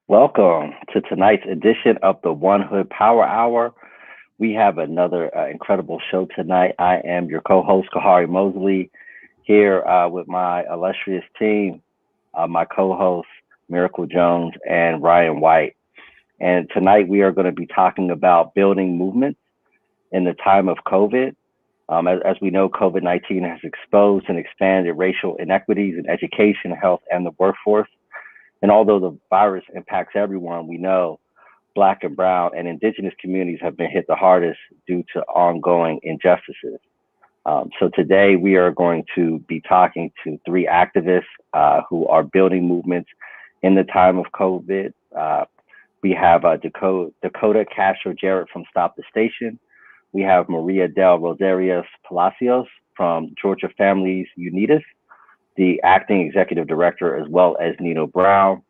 Welcome to tonight's edition of the One Hood Power Hour. We have another incredible show tonight. I am your co-host, Kahari Mosley, here with my illustrious team, my co-hosts, Miracle Jones and Ryan White. And tonight we are going to be talking about building movements in the time of COVID. As we know, COVID-19 has exposed and expanded racial inequities in education, health, and the workforce. And although the virus impacts everyone, we know Black and Brown and Indigenous communities have been hit the hardest due to ongoing injustices. So today we are going to be talking to three activists who are building movements in the time of COVID. We have Dakota Castro-Jarrett from Stop the Station. We have María del Rosario Palacios from Georgia Familias Unidas, the acting executive director, as well as Nino Brown,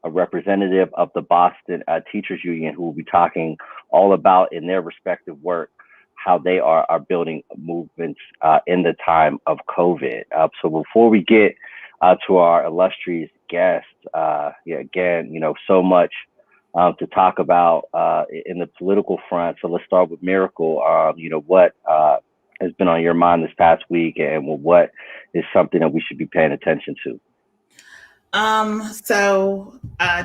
a representative of the Boston Teachers Union, who will be talking all about, in their respective work, how they are building movements in the time of COVID. So before we get to our illustrious guests, again, so much to talk about in the political front. So let's start with Miracle. What has been on your mind this past week, and what is something that we should be paying attention to?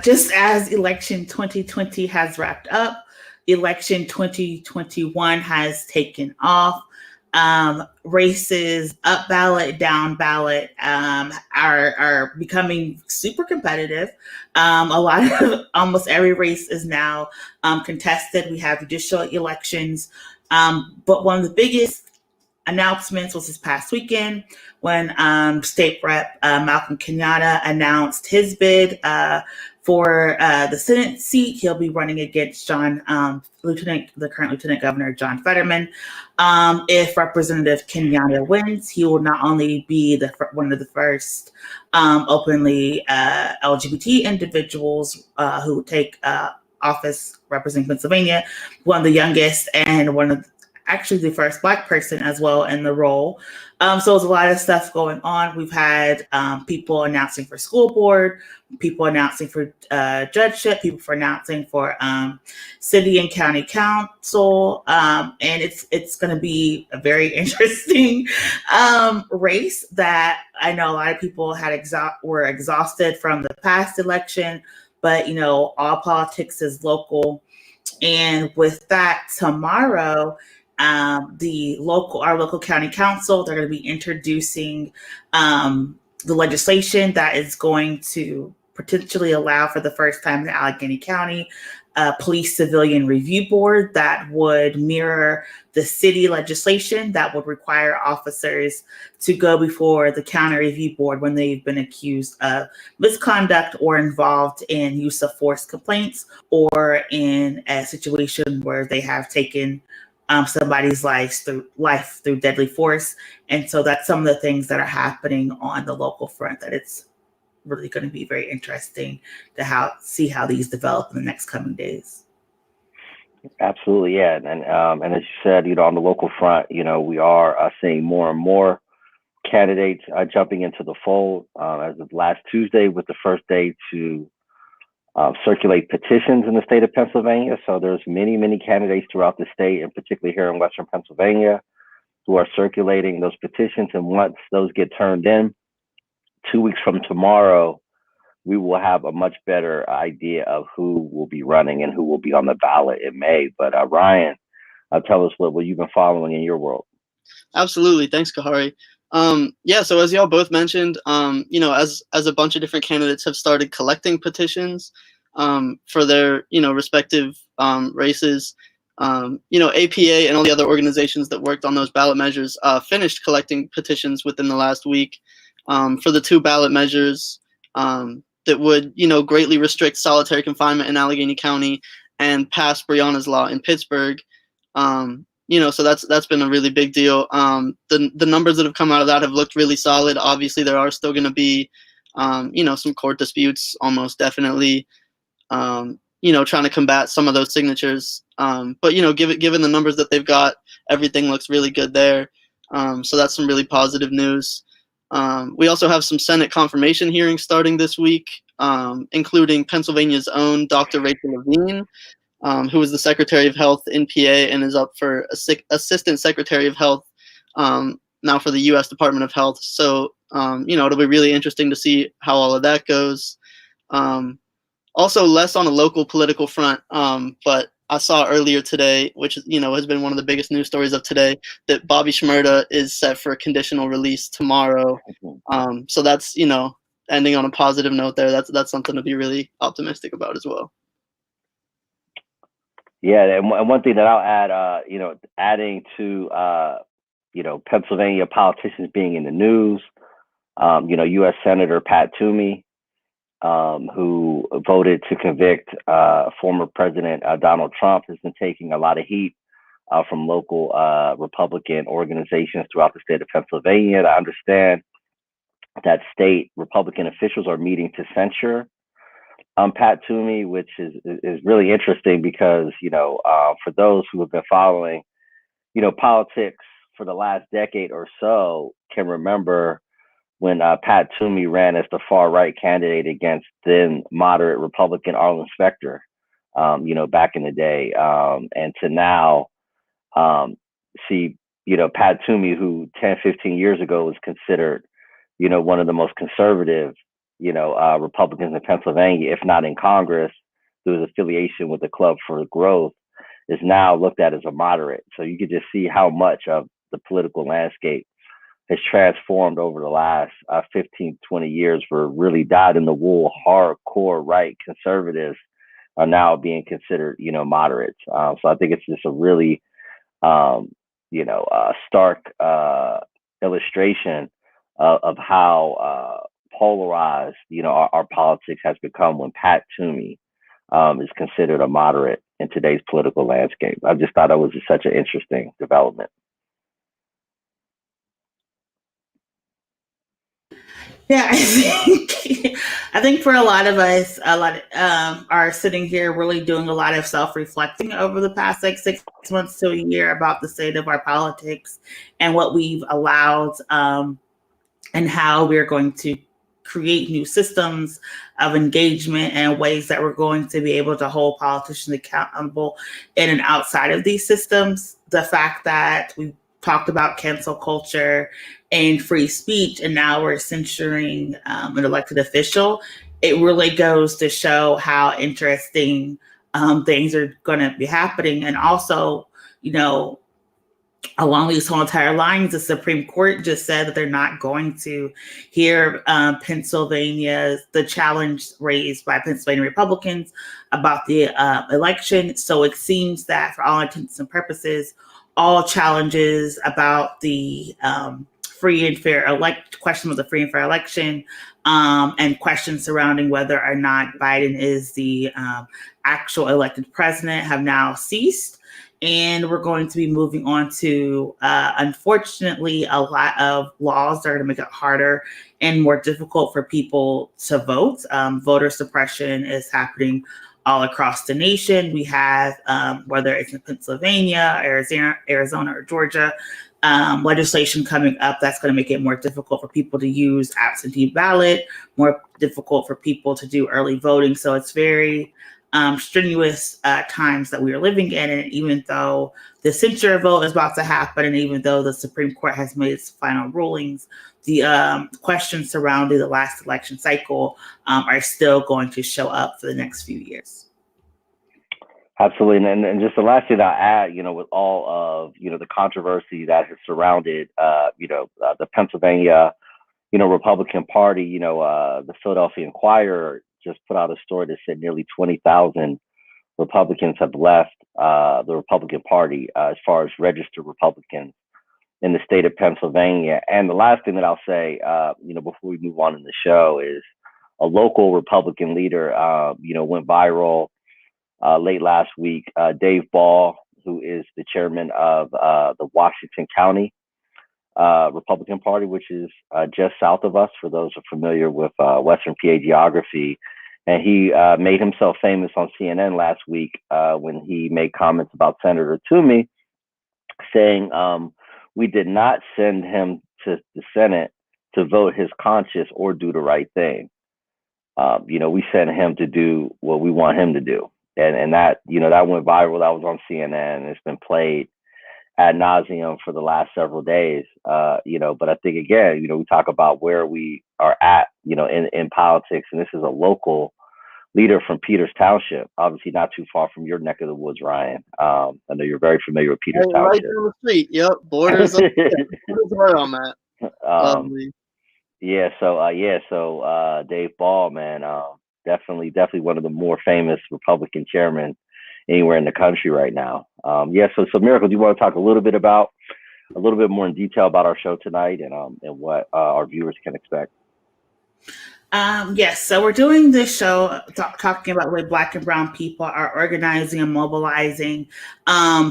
Just as election 2020 has wrapped up, election 2021 has taken off. Races up ballot, down ballot are becoming super competitive. Almost every race is now contested. We have judicial elections. But one of the biggest announcements was this past weekend when State Rep Malcolm Kenyatta announced his bid for the Senate seat. He'll be running against the current Lieutenant Governor John Fetterman. If Representative Kenyatta wins, he will not only be one of the first openly LGBT individuals who take office representing Pennsylvania, one of the youngest and actually the first Black person as well in the role. So there's a lot of stuff going on. We've had people announcing for school board, people announcing for judgeship, people announcing for city and county council. And it's going to be a very interesting race that I know a lot of people were exhausted from the past election, but all politics is local. And with that, tomorrow, our local county council, they're going to be introducing the legislation that is going to potentially allow for the first time in Allegheny County a police civilian review board that would mirror the city legislation that would require officers to go before the county review board when they've been accused of misconduct or involved in use of force complaints or in a situation where they have taken somebody's life through deadly force. And so that's some of the things that are happening on the local front that it's really going to be very interesting to see how these develop in the next coming days. Absolutely, yeah. And as you said, on the local front, we are seeing more and more candidates jumping into the fold. As of last Tuesday was the first day to circulate petitions in the state of Pennsylvania. So there's many, many candidates throughout the state, and particularly here in Western Pennsylvania, who are circulating those petitions. And once those get turned in, 2 weeks from tomorrow, we will have a much better idea of who will be running and who will be on the ballot in May. But Ryan, tell us what you've been following in your world. Absolutely. Thanks, Kahari. So as y'all both mentioned, as a bunch of different candidates have started collecting petitions for their, respective races, APA and all the other organizations that worked on those ballot measures finished collecting petitions within the last week for the two ballot measures that would, greatly restrict solitary confinement in Allegheny County and pass Breonna's Law in Pittsburgh. So that's been a really big deal. The numbers that have come out of that have looked really solid. Obviously, there are still going to be, some court disputes, almost definitely, trying to combat some of those signatures. But given the numbers that they've got, everything looks really good there. So that's some really positive news. We also have some Senate confirmation hearings starting this week. including Pennsylvania's own Dr. Rachel Levine, who was the Secretary of Health in PA and is up for Assistant Secretary of Health now for the U.S. Department of Health. So, it'll be really interesting to see how all of that goes. Also, less on a local political front, but I saw earlier today, which has been one of the biggest news stories of today, that Bobby Shmurda is set for a conditional release tomorrow. So that's ending on a positive note there. That's something to be really optimistic about as well. Yeah, and one thing that I'll add, adding to Pennsylvania politicians being in the news, U.S. Senator Pat Toomey, who voted to convict former President Donald Trump, has been taking a lot of heat from local Republican organizations throughout the state of Pennsylvania. I understand that state Republican officials are meeting to censure Pat Toomey, which is really interesting because, for those who have been following, politics for the last decade or so can remember when Pat Toomey ran as the far-right candidate against then moderate Republican Arlen Specter, back in the day. And to now see, Pat Toomey, who 10, 15 years ago was considered, one of the most conservative, Republicans in Pennsylvania, if not in Congress, through his affiliation with the Club for Growth, is now looked at as a moderate. So you could just see how much of the political landscape has transformed over the last 15, 20 years, where really dyed-in-the-wool, hardcore right conservatives are now being considered, moderates. So I think it's just a really, stark illustration of how polarized, our politics has become when Pat Toomey is considered a moderate in today's political landscape. I just thought it was just such an interesting development. Yeah, I think for a lot of us, are sitting here really doing a lot of self-reflecting over the past 6 months to a year about the state of our politics and what we've allowed, and how we're going to create new systems of engagement and ways that we're going to be able to hold politicians accountable in and outside of these systems. The fact that we talked about cancel culture and free speech, and now we're censuring an elected official, it really goes to show how interesting things are going to be happening. And also, along these whole entire lines, the Supreme Court just said that they're not going to hear the challenge raised by Pennsylvania Republicans about the election. So it seems that for all intents and purposes, all challenges about the free and fair question of the free and fair election, and questions surrounding whether or not Biden is the actual elected president have now ceased. And we're going to be moving on to, unfortunately, a lot of laws that are going to make it harder and more difficult for people to vote. Voter suppression is happening all across the nation. We have, whether it's in Pennsylvania, Arizona, or Georgia, legislation coming up that's going to make it more difficult for people to use absentee ballot, more difficult for people to do early voting. So it's very strenuous times that we are living in. And even though the censure vote is about to happen, and even though the Supreme Court has made its final rulings, the questions surrounding the last election cycle are still going to show up for the next few years. Absolutely. And just the last thing I'll add, with all of, the controversy that has surrounded, the Pennsylvania, Republican Party, the Philadelphia Inquirer just put out a story that said nearly 20,000 Republicans have left the Republican Party as far as registered Republicans in the state of Pennsylvania. And the last thing that I'll say, before we move on in the show, is a local Republican leader, went viral late last week. Dave Ball, who is the chairman of the Washington County Republican Party, which is just south of us, for those who are familiar with Western PA geography. And he made himself famous on CNN last week when he made comments about Senator Toomey, saying, we did not send him to the Senate to vote his conscience or do the right thing. we sent him to do what we want him to do. And that, that went viral. That was on CNN, and it's been played ad nauseum for the last several days. But I think, again, we talk about where we are at, in politics, and this is a local leader from Peters Township, obviously not too far from your neck of the woods, Ryan. I know you're very familiar with Peters Township. Right down the street. Yep, borders. Borders where I'm at. Lovely. So Dave Ball, man, definitely one of the more famous Republican chairmen anywhere in the country right now. So Miracle, do you want to talk a little bit more in detail about our show tonight and what our viewers can expect? Yes, so we're doing this show talking about the way Black and Brown people are organizing and mobilizing,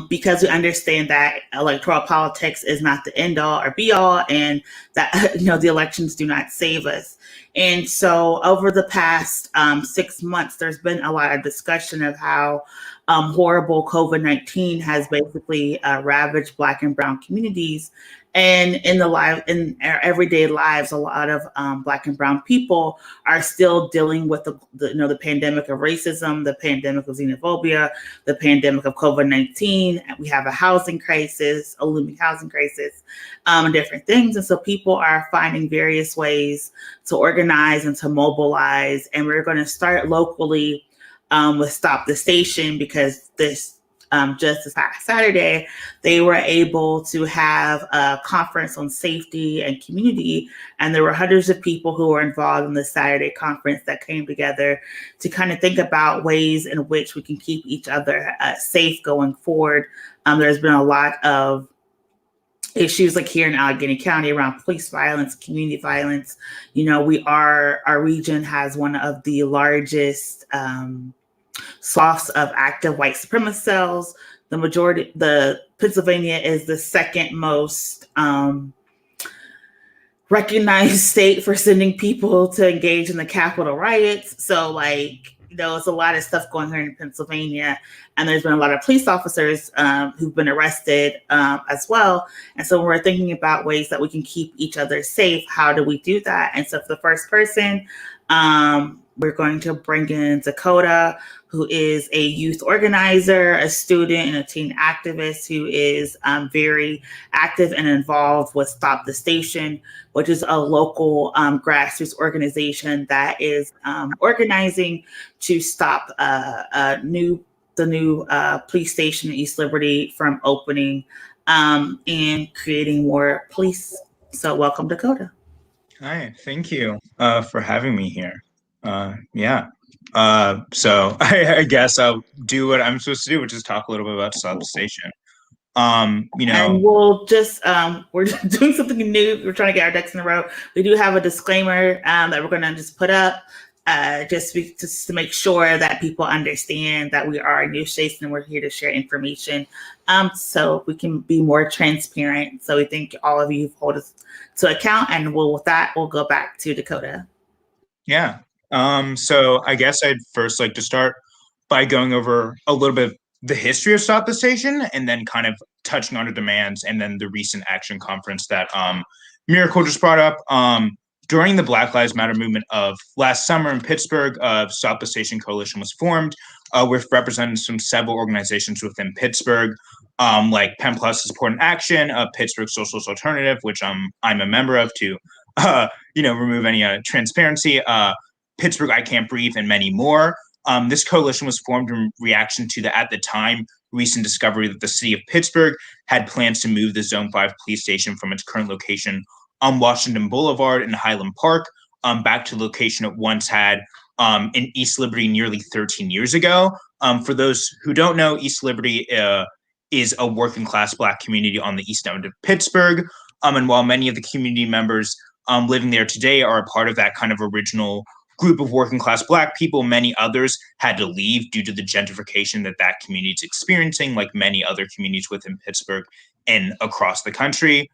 because we understand that electoral politics is not the end all or be all, and that the elections do not save us. And so over the past 6 months, there's been a lot of discussion of how horrible COVID-19 has basically ravaged Black and Brown communities. And in our everyday lives, a lot of Black and Brown people are still dealing with the pandemic of racism, the pandemic of xenophobia, the pandemic of COVID-19. We have a housing crisis, a looming housing crisis, and different things. And so people are finding various ways to organize and to mobilize. And we're going to start locally with Stop the Station, because just this past Saturday, they were able to have a conference on safety and community. And there were hundreds of people who were involved in the Saturday conference that came together to kind of think about ways in which we can keep each other safe going forward. There's been a lot of issues like here in Allegheny County around police violence, community violence. Our region has one of the largest swaths of active white supremacist cells. The Pennsylvania is the second most recognized state for sending people to engage in the Capitol riots. So it's a lot of stuff going on in Pennsylvania, and there's been a lot of police officers who've been arrested as well. And so we're thinking about ways that we can keep each other safe. How do we do that? And so for the first person, we're going to bring in Dakota, who is a youth organizer, a student, and a teen activist who is very active and involved with Stop the Station, which is a local grassroots organization that is organizing to stop the new police station in East Liberty from opening and creating more police. So welcome, Dakota. Hi, thank you for having me here. So I guess I'll do what I'm supposed to do, which is talk a little bit about Stop the Station. And we'll just we're doing something new. We're trying to get our ducks in a row. We do have a disclaimer that we're going to just put up just to make sure that people understand that we are a news station and we're here to share information, so we can be more transparent. So we thank all of you hold us to account, and with that, we'll go back to Dakota. Yeah. So I guess I'd first like to start by going over a little bit of the history of Stop the Station, and then kind of touching on the demands, and then the recent action conference that Miracle just brought up. During the Black Lives Matter movement of last summer in Pittsburgh, Stop the Station Coalition was formed with representatives from several organizations within Pittsburgh, like Penn Plus Support and Action, Pittsburgh Socialist Alternative, which I'm a member of to remove any transparency, Pittsburgh I Can't Breathe, and many more. This coalition was formed in reaction to the, at the time, recent discovery that the city of Pittsburgh had plans to move the Zone 5 police station from its current location on Washington Boulevard in Highland Park back to the location it once had in East Liberty nearly 13 years ago. For those who don't know, East Liberty is a working class Black community on the east end of Pittsburgh. And while many of the community members living there today are a part of that kind of original group of working class Black people, many others had to leave due to the gentrification that community is experiencing, like many other communities within Pittsburgh and across the country.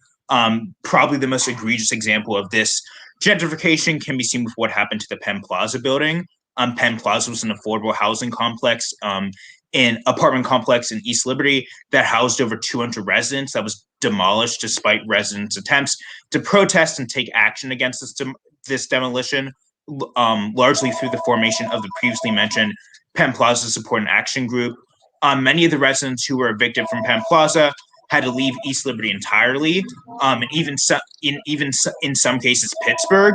Probably the most egregious example of this gentrification can be seen with what happened to the Penn Plaza building. Penn Plaza was an affordable housing complex, an apartment complex in East Liberty that housed over 200 residents that was demolished despite residents' attempts to protest and take action against this demolition. largely through the formation of the previously mentioned Penn Plaza Support and Action Group. Many of the residents who were evicted from Penn Plaza had to leave East Liberty entirely, and even in some cases Pittsburgh,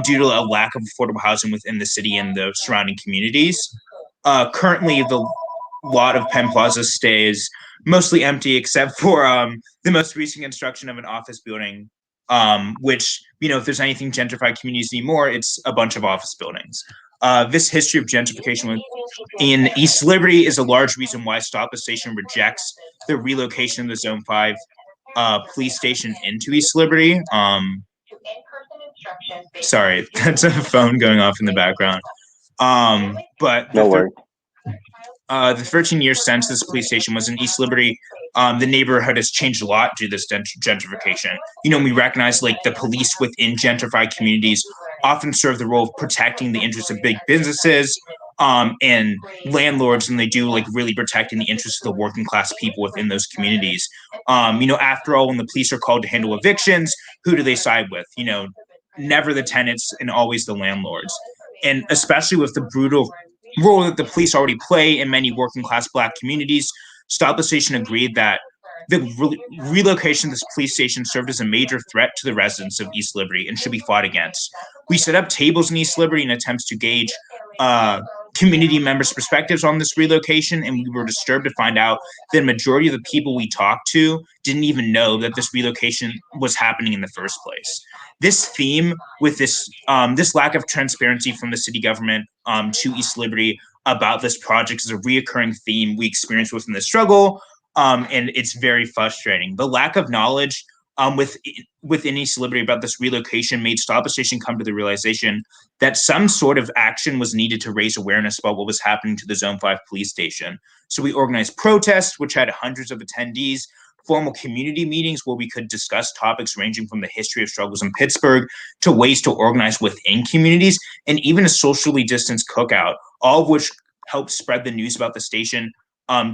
due to a lack of affordable housing within the city and the surrounding communities. Currently, the lot of Penn Plaza stays mostly empty, except for the most recent construction of an office building, which, if there's anything gentrified communities need more, it's a bunch of office buildings. This history of gentrification in East Liberty is a large reason why Stop the Station rejects the relocation of the Zone 5 police station into East Liberty. Sorry, that's a phone going off in the background. But No worries. The 13 years since this police station was in East Liberty, the neighborhood has changed a lot due to this gentrification. We recognize the police within gentrified communities often serve the role of protecting the interests of big businesses and landlords than they do really protecting the interests of the working class people within those communities. After all, when the police are called to handle evictions, who do they side with? Never the tenants and always the landlords. And especially with the brutal role that the police already play in many working class Black communities, Stop the Station agreed that the relocation of this police station served as a major threat to the residents of East Liberty and should be fought against. We set up tables in East Liberty in attempts to gauge community members' perspectives on this relocation, and we were disturbed to find out that the majority of the people we talked to didn't even know that this relocation was happening in the first place. This theme with this lack of transparency from the city government to East Liberty about this project is a reoccurring theme we experience within the struggle, and it's very frustrating. The lack of knowledge within East Liberty about this relocation made Stop the Station come to the realization that some sort of action was needed to raise awareness about what was happening to the Zone 5 police station. So we organized protests, which had hundreds of attendees, formal community meetings where we could discuss topics ranging from the history of struggles in Pittsburgh to ways to organize within communities, and even a socially distanced cookout, all of which helped spread the news about the station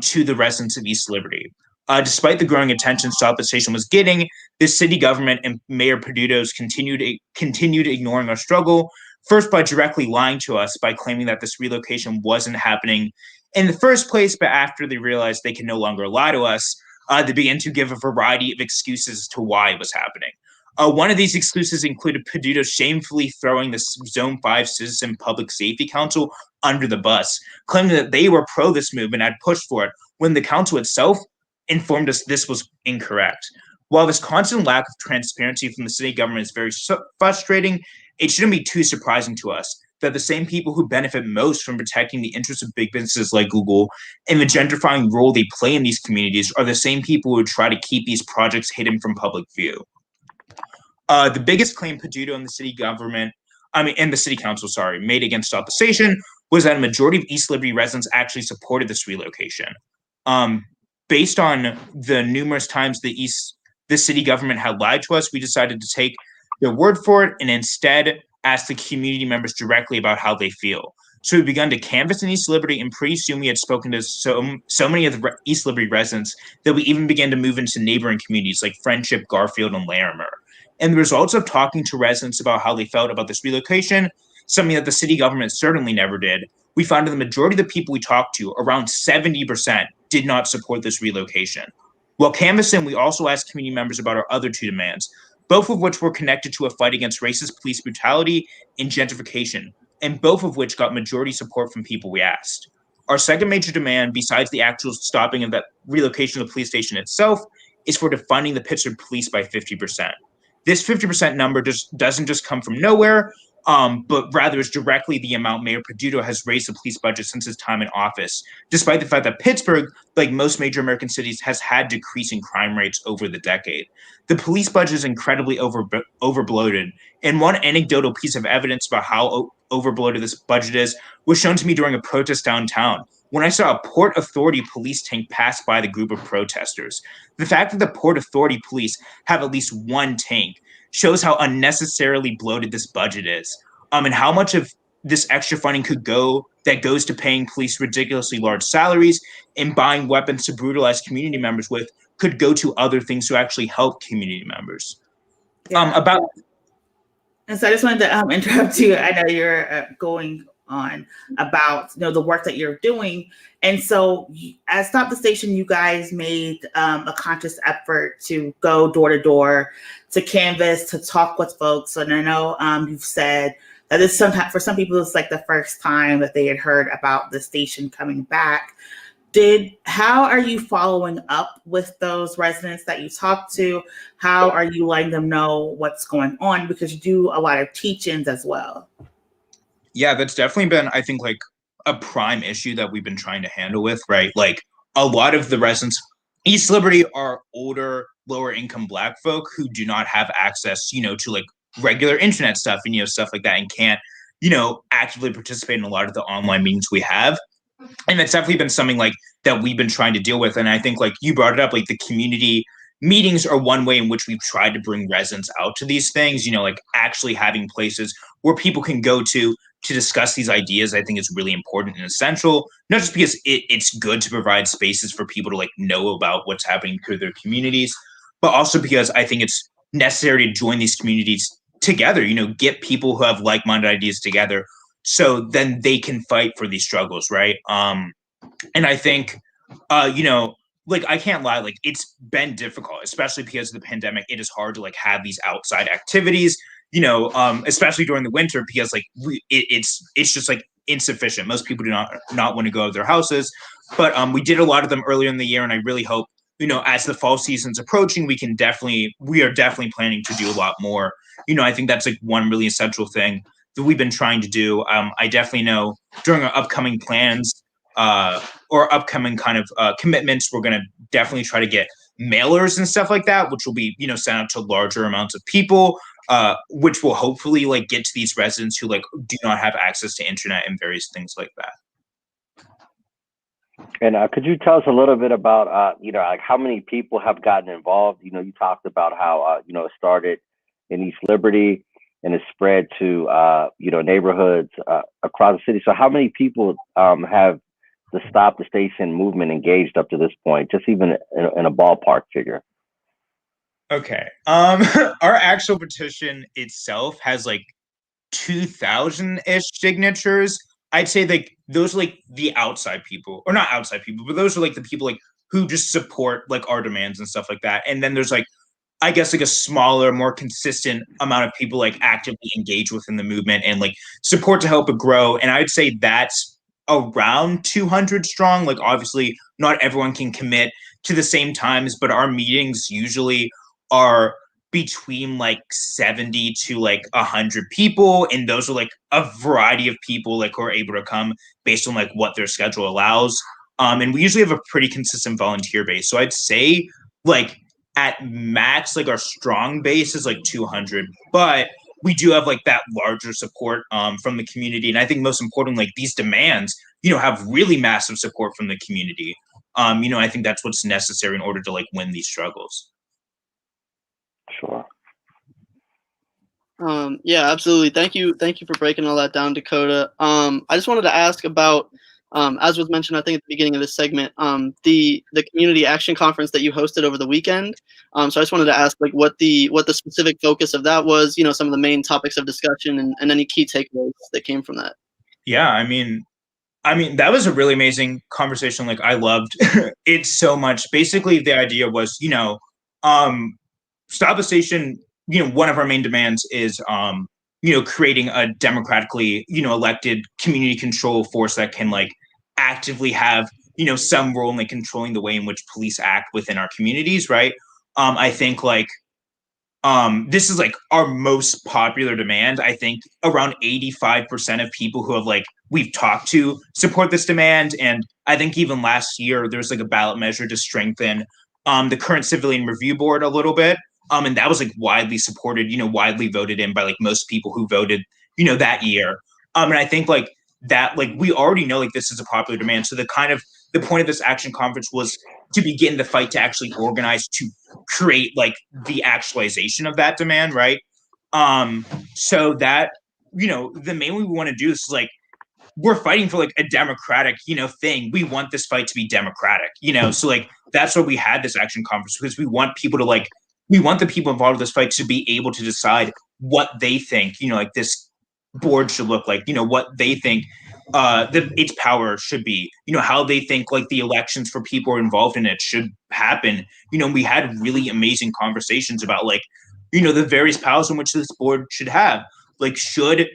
to the residents of East Liberty. Despite the growing attention Stop the Station was getting, the city government and Mayor Pedutos continued ignoring our struggle, first by directly lying to us by claiming that this relocation wasn't happening in the first place, but after they realized they could no longer lie to us, they began to give a variety of excuses as to why it was happening. One of these excuses included Peduto shamefully throwing the Zone 5 Citizen Public Safety Council under the bus, claiming that they were pro this move and had pushed for it, when the council itself informed us this was incorrect. While this constant lack of transparency from the city government is very frustrating, it shouldn't be too surprising to us that the same people who benefit most from protecting the interests of big businesses like Google and the gentrifying role they play in these communities are the same people who try to keep these projects hidden from public view. The biggest claim Peduto and the city council, made against Stop the Station was that a majority of East Liberty residents actually supported this relocation. Based on the numerous times the city government had lied to us, we decided to take their word for it and instead ask the community members directly about how they feel. So we began to canvass in East Liberty, and pretty soon we had spoken to so many of the East Liberty residents that we even began to move into neighboring communities like Friendship, Garfield, and Larimer. And the results of talking to residents about how they felt about this relocation, something that the city government certainly never did, we found that the majority of the people we talked to, around 70%, did not support this relocation. While canvassing, we also asked community members about our other two demands, both of which were connected to a fight against racist police brutality and gentrification, and both of which got majority support from people we asked. Our second major demand, besides the actual stopping of that relocation of the police station itself, is for defunding the Pittsburgh police by 50%. This 50% number doesn't just come from nowhere, but rather is directly the amount Mayor Peduto has raised the police budget since his time in office, despite the fact that Pittsburgh, like most major American cities, has had decreasing crime rates over the decade. The police budget is incredibly overbloated, and one anecdotal piece of evidence about how overbloated this budget is was shown to me during a protest downtown, when I saw a Port Authority police tank pass by the group of protesters. The fact that the Port Authority police have at least one tank shows how unnecessarily bloated this budget is, and how much of this extra funding goes to paying police ridiculously large salaries and buying weapons to brutalize community members with could go to other things to actually help community members. Yeah. And so I just wanted to interrupt you. I know you're going on about the work that you're doing, and so at Stop the Station, you guys made a conscious effort to go door to door, to canvas, to talk with folks. And I know you've said that this sometimes for some people it's like the first time that they had heard about the station coming back. How are you following up with those residents that you talk to? How are you letting them know what's going on? Because you do a lot of teach-ins as well. Yeah, that's definitely been, I think, like a prime issue that we've been trying to handle with, right? Like a lot of the residents, East Liberty are older, lower income Black folk who do not have access, to like regular internet stuff and, stuff like that, and can't, actively participate in a lot of the online meetings we have. And that's definitely been something like that we've been trying to deal with. And I think like you brought it up, like the community meetings are one way in which we've tried to bring residents out to these things, like actually having places where people can go to discuss these ideas. I think is really important and essential, not just because it's good to provide spaces for people to like know about what's happening to their communities, but also because I think it's necessary to join these communities together, get people who have like-minded ideas together, so then they can fight for these struggles, right? And I think, like I can't lie, like it's been difficult, especially because of the pandemic. It is hard to like have these outside activities, especially during the winter, because like it's just like insufficient. Most people do not want to go out of their houses, but we did a lot of them earlier in the year, and I really hope, as the fall season's approaching, we are definitely planning to do a lot more. I think that's like one really essential thing that we've been trying to do. I definitely know during our upcoming plans or upcoming kind of commitments, we're going to definitely try to get mailers and stuff like that, which will be, sent out to larger amounts of people, which will hopefully like get to these residents who like do not have access to internet and various things like that. And could you tell us a little bit about, like how many people have gotten involved? You talked about how, it started in East Liberty and it's spread to, neighborhoods across the city. So how many people have the Stop the Station movement engaged up to this point, just even in a ballpark figure? Okay. Our actual petition itself has like 2,000-ish signatures. I'd say like those are like the outside people, or not outside people, but those are like the people like who just support like our demands and stuff like that. And then there's like, I guess like a smaller, more consistent amount of people like actively engage within the movement and like support to help it grow. And I'd say that's around 200 strong. Like obviously not everyone can commit to the same times, but our meetings usually are between like 70 to like 100 people, and those are like a variety of people like who are able to come based on like what their schedule allows. And we usually have a pretty consistent volunteer base, so I'd say like at max like our strong base is like 200, but we do have like that larger support from the community. And I think most importantly, like these demands have really massive support from the community. I think that's what's necessary in order to like win these struggles. Sure. Yeah, absolutely. Thank you for breaking all that down, Dakota. I just wanted to ask about, as was mentioned, I think at the beginning of this segment, the community action conference that you hosted over the weekend. So I just wanted to ask like what the specific focus of that was, some of the main topics of discussion and any key takeaways that came from that. Yeah, I mean, that was a really amazing conversation. Like I loved it so much. Basically, the idea was, Stop the Station, one of our main demands is, creating a democratically, elected community control force that can like actively have, some role in like controlling the way in which police act within our communities, right? I think like this is like our most popular demand. I think around 85% of people who have like we've talked to support this demand. And I think even last year there's like a ballot measure to strengthen the current civilian review board a little bit. And that was like widely supported, widely voted in by like most people who voted, that year. And I think like that, like we already know like this is a popular demand. So the point of this action conference was to begin the fight to actually organize to create like the actualization of that demand, right? So that, the main way we want to do this is like we're fighting for like a democratic, thing. We want this fight to be democratic, so like that's why we had this action conference, because we want people to like we want the people involved in this fight to be able to decide what they think, like this board should look like, what they think its power should be, how they think like the elections for people involved in it should happen. We had really amazing conversations about like, the various powers in which this board should have. Like, should,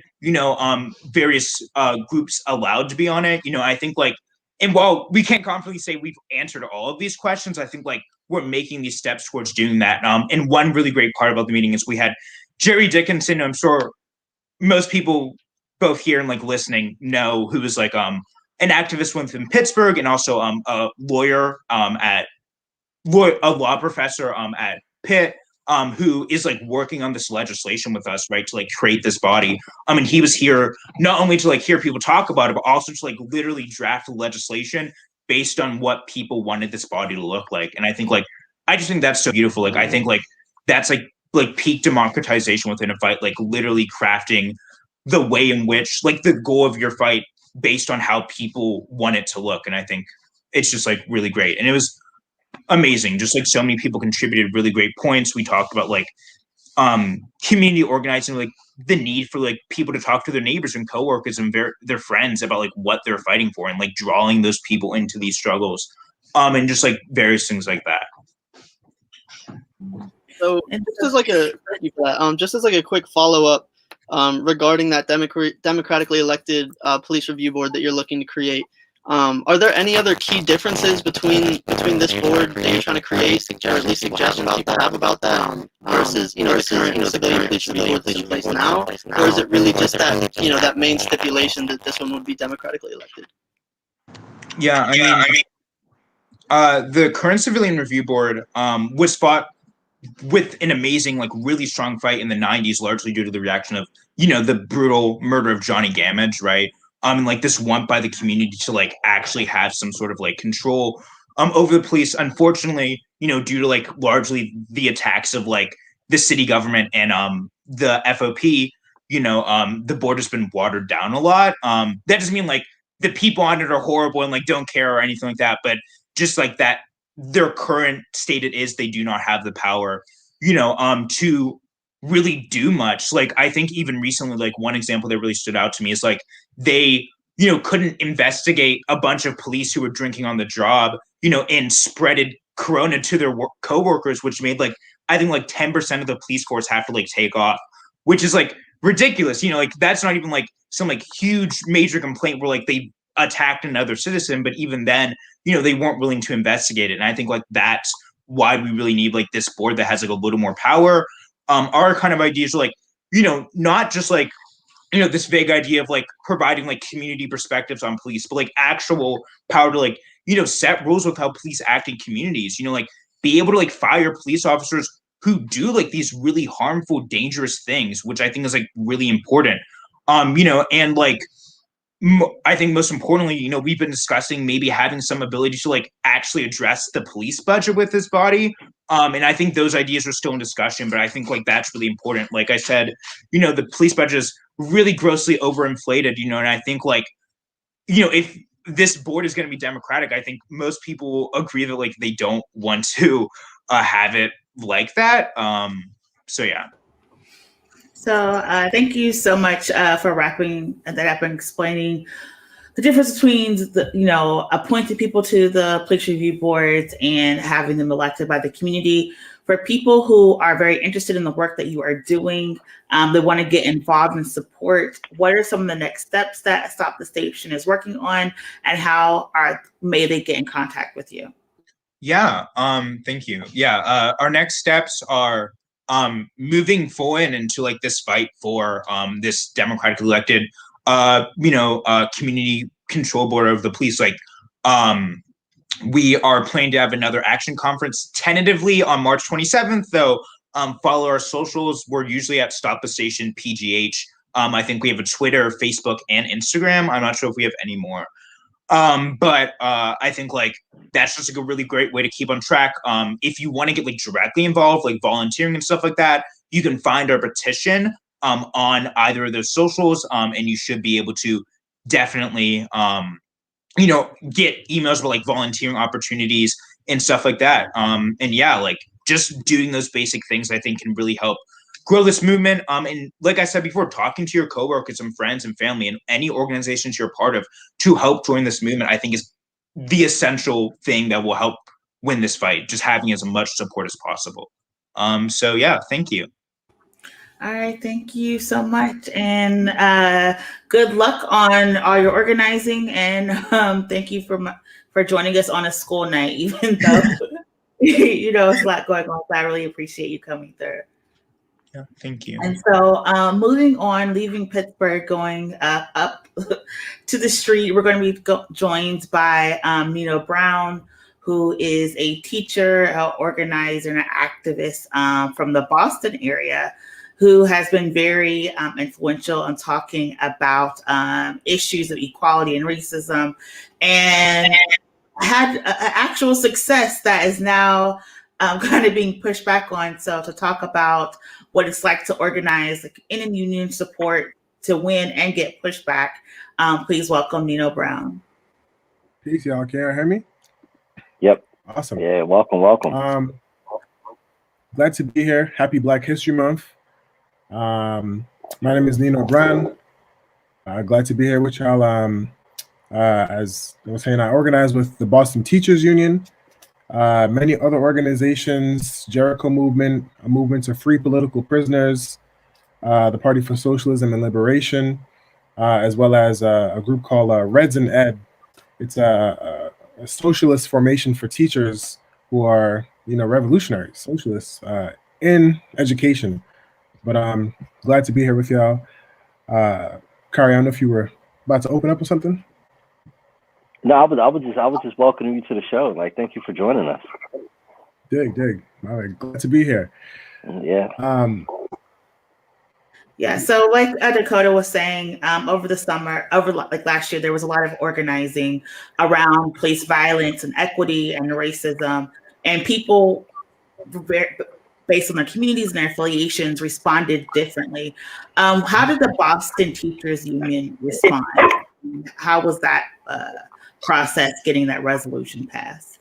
various groups allowed to be on it? I think like, and while we can't confidently say we've answered all of these questions, I think like we're making these steps towards doing that. And one really great part about the meeting is we had Jerry Dickinson, I'm sure most people both here and like listening know, who was like an activist within Pittsburgh and also a lawyer a law professor at Pitt, who is like working on this legislation with us, right, to like create this body. And he was here not only to like hear people talk about it, but also to like literally draft the legislation based on what people wanted this body to look like. And I think like, I just think that's so beautiful. Like, I think like that's like peak democratization within a fight, like literally crafting the way in which like the goal of your fight based on how people want it to look. And I think it's just like really great. And it was amazing. Just like so many people contributed really great points. We talked about like community organizing, like the need for like people to talk to their neighbors and coworkers and their friends about like what they're fighting for, and like drawing those people into these struggles, and just like various things like that. So just as like a quick follow-up regarding that democratically elected police review board that you're looking to create, are there any other key differences between this board that you're trying to create, or at least suggestions people have about that, versus the current civilian police review board that's in place now, or is it really just that that main stipulation that this one would be democratically elected? Yeah, I mean, the current civilian review board was fought with an amazing, like really strong fight in the 90s, largely due to the reaction of, the brutal murder of Johnny Gamage, right? And like this want by the community to like actually have some sort of like control over the police. Unfortunately, due to like largely the attacks of like the city government and the FOP, the board has been watered down a lot. That doesn't mean like the people on it are horrible and like don't care or anything like that, but just like that their current state it is, they do not have the power, to really do much. Like, I think even recently, like one example that really stood out to me is like they, couldn't investigate a bunch of police who were drinking on the job, and spreaded corona to their coworkers, which made like, I think like 10% of the police force have to like take off, which is like ridiculous. Like that's not even like some like huge major complaint where like they attacked another citizen, but even then, they weren't willing to investigate it. And I think like that's why we really need like this board that has like a little more power. Our kind of ideas are like, not just like, this vague idea of like providing like community perspectives on police, but like actual power to like, set rules with how police act in communities, like be able to like fire police officers who do like these really harmful, dangerous things, which I think is like really important. And like, I think most importantly, we've been discussing maybe having some ability to like actually address the police budget with this body. And I think those ideas are still in discussion, but I think like that's really important. Like I said, the police budget is really grossly overinflated, and I think like, if this board is going to be democratic, I think most people will agree that like they don't want to have it like that. So yeah. So thank you so much for wrapping that up and explaining the difference between the, appointing people to the police review boards and having them elected by the community. For people who are very interested in the work that you are doing, they want to get involved and support, what are some of the next steps that Stop the Station is working on, and how may they get in contact with you? Yeah, thank you. Yeah, our next steps are moving forward into like this fight for this democratically elected community control board of the police. Like we are planning to have another action conference tentatively on March 27th, though. Follow our socials. We're usually at Stop the Station PGH. I think we have a Twitter, Facebook, and Instagram. I'm not sure if we have any more. But I think like that's just like a really great way to keep on track. If you want to get like directly involved, like volunteering and stuff like that, you can find our petition on either of those socials, and you should be able to definitely get emails about like volunteering opportunities and stuff like that. And yeah, like just doing those basic things, I think, can really help grow this movement. And like I said before, talking to your coworkers and friends and family and any organizations you're part of to help join this movement, I think is the essential thing that will help win this fight, just having as much support as possible. So yeah, thank you. All right, thank you so much, and good luck on all your organizing, and thank you for joining us on a school night, even though it's a lot going on. So I really appreciate you coming through. Yeah, thank you. And so, moving on, leaving Pittsburgh, going up to the street, we're going to be joined by Nino Brown, who is a teacher, organizer, and an activist from the Boston area, who has been very influential in talking about issues of equality and racism, and had actual success that is now kind of being pushed back on. So to talk about what it's like to organize in a union support to win and get pushback, please welcome Nino Brown. Peace, y'all. Can you hear me? Yep. Awesome. Yeah, welcome. Glad to be here. Happy Black History Month. My name is Nino Brown. Glad to be here with y'all. As I was saying, I organize with the Boston Teachers Union, many other organizations, Jericho Movement, a movement to free political prisoners, the Party for Socialism and Liberation, as well as a group called Reds and Ed. It's a socialist formation for teachers who are, revolutionary socialists in education. But I'm glad to be here with y'all. Kari, I don't know if you were about to open up or something. No, I was just welcoming you to the show. Like, thank you for joining us. Dig. All right, glad to be here. Yeah. Yeah. So, like Dakota was saying, over the summer, last year, there was a lot of organizing around police violence and equity and racism, and people, based on their communities and their affiliations, responded differently. How did the Boston Teachers Union respond? How was that process getting that resolution passed?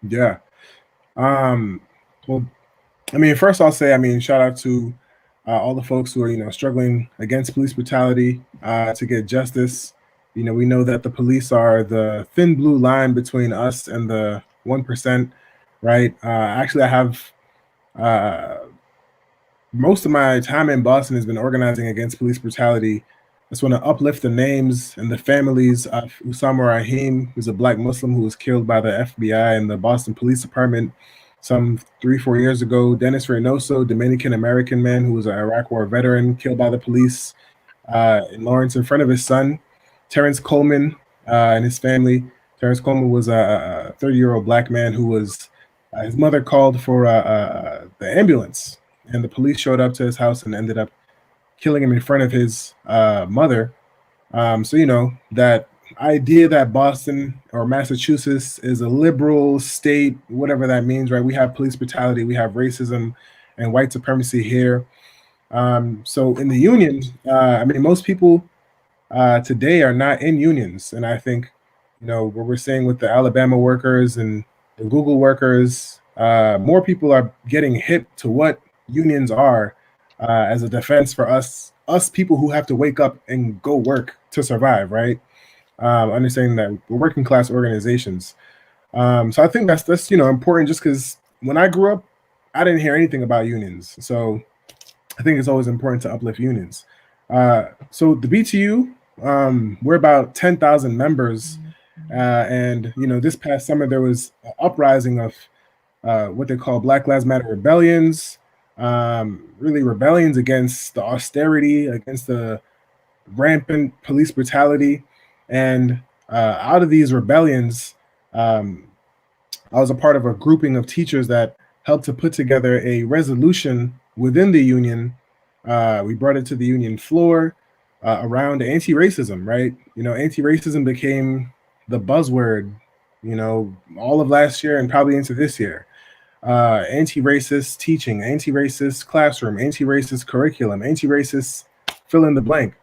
Yeah. Well, first I'll say, shout out to all the folks who are, struggling against police brutality to get justice. We know that the police are the thin blue line between us and the 1%, right? Actually, I have most of my time in Boston has been organizing against police brutality. I just want to uplift the names and the families of Usama Rahim, who's a Black Muslim who was killed by the FBI and the Boston Police Department some 3-4 years ago. Dennis Reynoso, Dominican-American man who was an Iraq War veteran, killed by the police in Lawrence in front of his son. Terrence Coleman and his family. Terrence Coleman was a 30-year-old Black man who was, his mother called for the ambulance, and the police showed up to his house and ended up killing him in front of his mother. So, that idea that Boston or Massachusetts is a liberal state, whatever that means, right? We have police brutality, we have racism and white supremacy here. So in the union, most people today are not in unions. And I think, what we're seeing with the Alabama workers and the Google workers, more people are getting hip to what unions are as a defense for us people who have to wake up and go work to survive, right? Understanding that we're working class organizations. So I think that's important, just because when I grew up, I didn't hear anything about unions. So I think it's always important to uplift unions. So the BTU, we're about 10,000 members. And, this past summer, there was an uprising of what they call Black Lives Matter rebellions, really rebellions against the austerity, against the rampant police brutality. And out of these rebellions, I was a part of a grouping of teachers that helped to put together a resolution within the union. We brought it to the union floor around anti-racism, right? Anti-racism became the buzzword, all of last year and probably into this year. Anti-racist teaching, anti-racist classroom, anti-racist curriculum, anti-racist fill in the blank,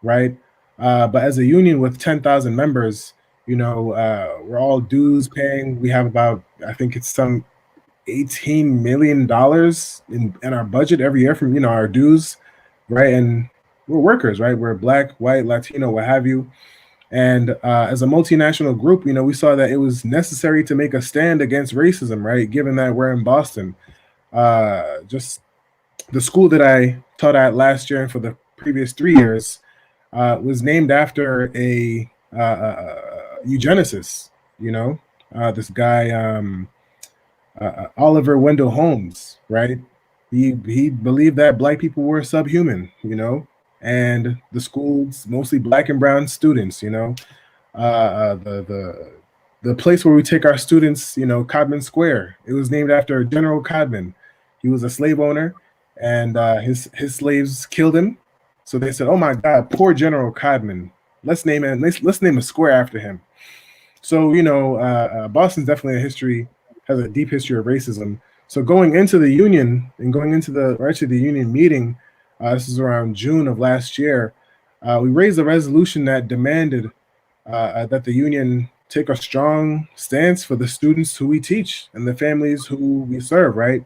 right? But as a union with 10,000 members, We're all dues paying. We have about, I think it's some $18 million in our budget every year from, our dues, right? And we're workers, right? We're Black, white, Latino, what have you. And as a multinational group, we saw that it was necessary to make a stand against racism, right? Given that we're in Boston. Just the school that I taught at last year and for the previous 3 years was named after a eugenicist, this guy, Oliver Wendell Holmes, right? He believed that Black people were subhuman, and the school's mostly Black and brown students, the place where we take our students, Codman Square. It was named after General Codman. He was a slave owner, and his slaves killed him. So they said, "Oh my God, poor General Codman. Let's name a square after him." So Boston's definitely has a deep history of racism. So going into the union and going into the union meeting, this is around June of last year, we raised a resolution that demanded that the union take a strong stance for the students who we teach and the families who we serve, right?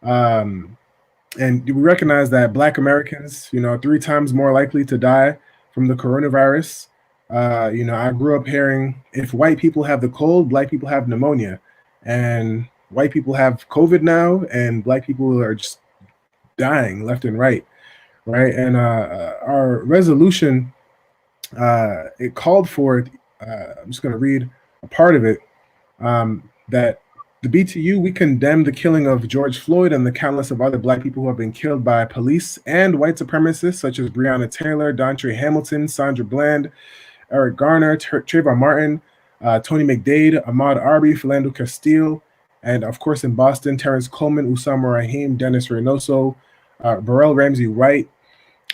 And we recognize that Black Americans, are 3 times more likely to die from the coronavirus. I grew up hearing, if white people have the cold, Black people have pneumonia. And white people have COVID now, and Black people are just dying left and right. And our resolution, it called for it. I'm just going to read a part of it, that the BTU, we condemn the killing of George Floyd and the countless of other Black people who have been killed by police and white supremacists such as Breonna Taylor, Dontre Hamilton, Sandra Bland, Eric Garner, Trayvon Martin, Tony McDade, Ahmaud Arbery, Philando Castile, and of course in Boston, Terrence Coleman, Usama Rahim, Dennis Reynoso, Burrell Ramsey Wright.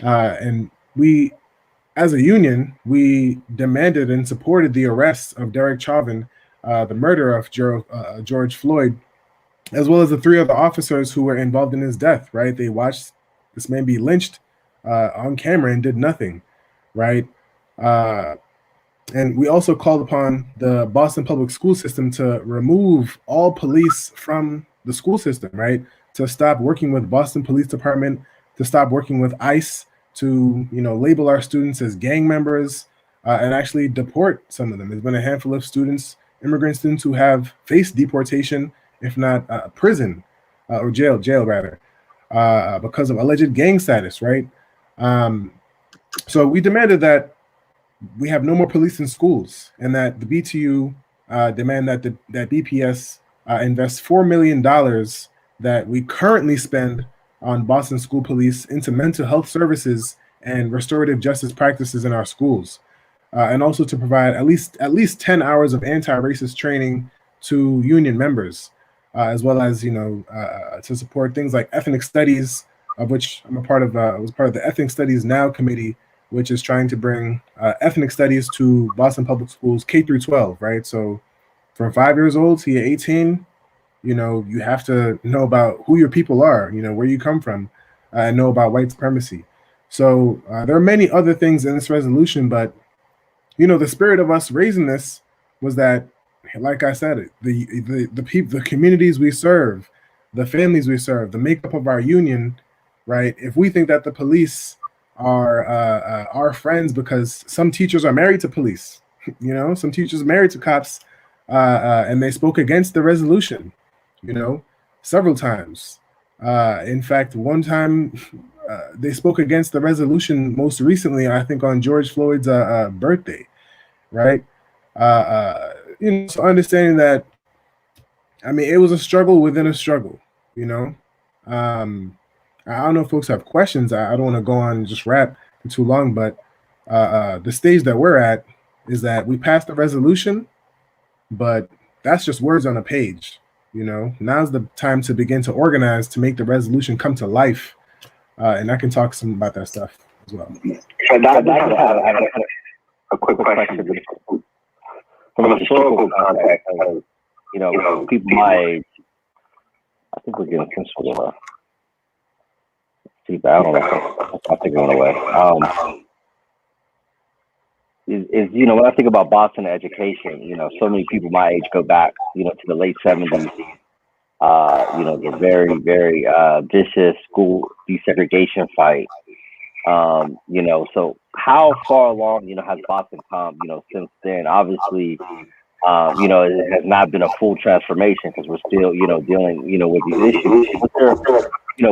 And we, as a union, we demanded and supported the arrest of Derek Chauvin, the murder of George Floyd, as well as the 3 other officers who were involved in his death, right? They watched this man be lynched on camera and did nothing, right? And we also called upon the Boston public school system to remove all police from the school system, right? To stop working with Boston Police Department, to stop working with ICE, to label our students as gang members, and actually deport some of them. There's been a handful of students, immigrant students, who have faced deportation, if not prison or jail rather, because of alleged gang status, right? So we demanded that we have no more police in schools, and that the BTU demand that that BPS invest $4 million that we currently spend on Boston school police into mental health services and restorative justice practices in our schools, and also to provide at least 10 hours of anti-racist training to union members, as well as to support things like ethnic studies, of which I'm a part of. Was part of the Ethnic Studies Now committee, which is trying to bring ethnic studies to Boston Public Schools K through 12, right? So from 5 years old to 18, you have to know about who your people are, where you come from, and know about white supremacy. So there are many other things in this resolution, but the spirit of us raising this was that, like I said, the people, the communities we serve, the families we serve, the makeup of our union, right? If we think that the police are our friends because some teachers are married to police, some teachers are married to cops, and they spoke against the resolution, several times. In fact, one time they spoke against the resolution most recently, I think on George Floyd's birthday, right? So understanding that, it was a struggle within a struggle, I don't know if folks have questions. I don't want to go on and just rap for too long, but the stage that we're at is that we passed the resolution, but that's just words on a page. Now's the time to begin to organize to make the resolution come to life, and I can talk some about that stuff as well. So I have a quick question. From a historical context, people my age, I think we're getting some sort of feedback. I don't know. I think it went away. is when I think about Boston education, so many people my age go back, to the late '70s. The very, very vicious school desegregation fight. So how far along, has Boston come, since then? Obviously, it has not been a full transformation because we're still, dealing, with these issues. But there,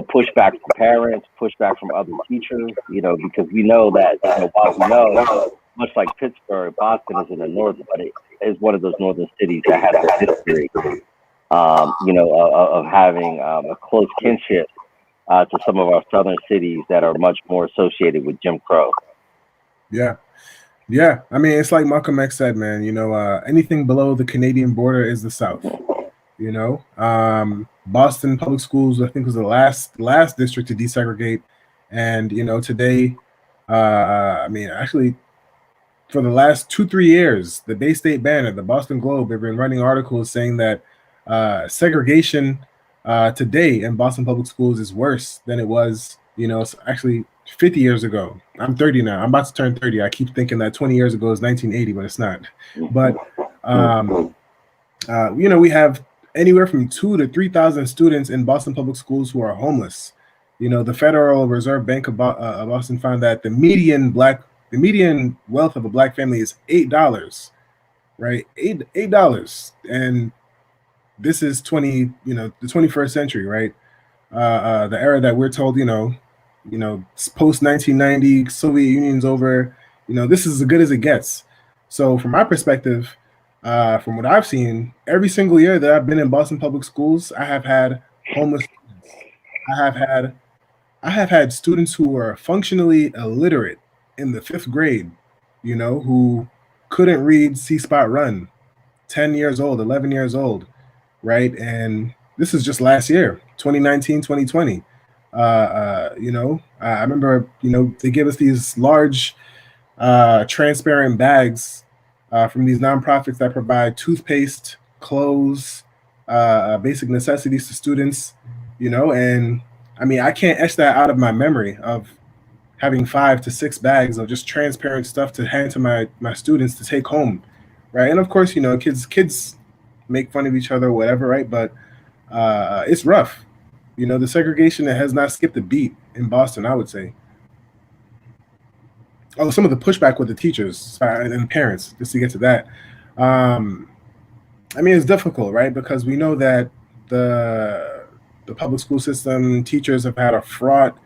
pushback from parents, pushback from other teachers, because we know that, while we know, much like Pittsburgh, Boston is in the north, but it is one of those northern cities that has a history, of having a close kinship to some of our southern cities that are much more associated with Jim Crow. Yeah. Yeah. I mean, it's like Malcolm X said, man, anything below the Canadian border is the South. Boston Public Schools, I think, was the last district to desegregate. And, today, actually, for the last 2-3 years, the Bay State Banner, the Boston Globe, have been running articles saying that segregation today in Boston Public Schools is worse than it was, actually 50 years ago. I'm 30 now. I'm about to turn 30. I keep thinking that 20 years ago is 1980, but it's not. But, we have anywhere from 2,000 to 3,000 students in Boston Public Schools who are homeless. The Federal Reserve Bank of Boston found that the median wealth of a Black family is $8, right? $8. And this is the 21st century, right? The era that we're told, post 1990, Soviet Union's over, this is as good as it gets. So from my perspective, from what I've seen, every single year that I've been in Boston Public Schools, I have had homeless students. I have had students who were functionally illiterate in the 5th grade, who couldn't read See Spot Run, 10 years old, 11 years old, right? And this is just last year, 2019, 2020. I remember, they give us these large transparent bags from these nonprofits that provide toothpaste, clothes, basic necessities to students, and I mean, I can't etch that out of my memory of having 5 to 6 bags of just transparent stuff to hand to my students to take home, right? And of course, kids make fun of each other or whatever, right? But it's rough. The segregation that has not skipped a beat in Boston, I would say. Oh, some of the pushback with the teachers and parents, just to get to that. It's difficult, right? Because we know that the public school system, teachers have had a fraught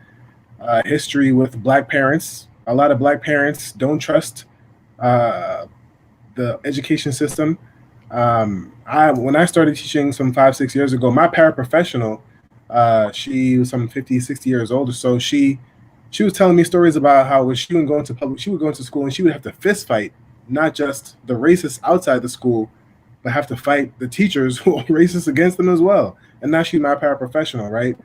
history with Black parents. A lot of Black parents don't trust the education system. When I started teaching some 5-6 years ago, my paraprofessional, she was some 50, 60 years old or so. She was telling me stories about how when she would go into school and she would have to fist fight, not just the racists outside the school, but have to fight the teachers who are racist against them as well. And now she's my paraprofessional, right?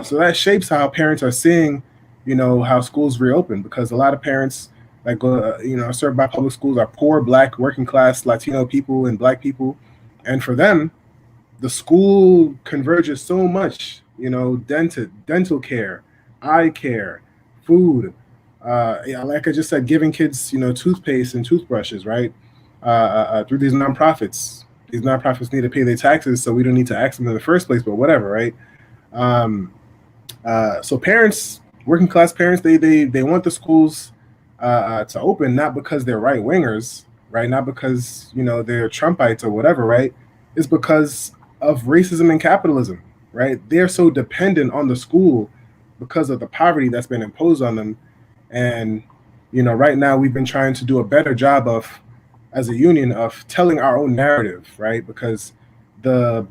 So that shapes how parents are seeing, how schools reopen, because a lot of parents that go, served by public schools are poor, Black, working class, Latino people and Black people. And for them, the school converges so much, dental care, eye care, food, like I just said, giving kids, toothpaste and toothbrushes, right? Through these nonprofits. These nonprofits need to pay their taxes, so we don't need to ask them in the first place, but whatever, right? So parents, working class parents, they want the schools to open, not because they're right wingers, right? Not because, they're Trumpites or whatever, right? It's because of racism and capitalism, right? They're so dependent on the school because of the poverty that's been imposed on them. And, right now we've been trying to do a better job of, as a union, of telling our own narrative, right? Because the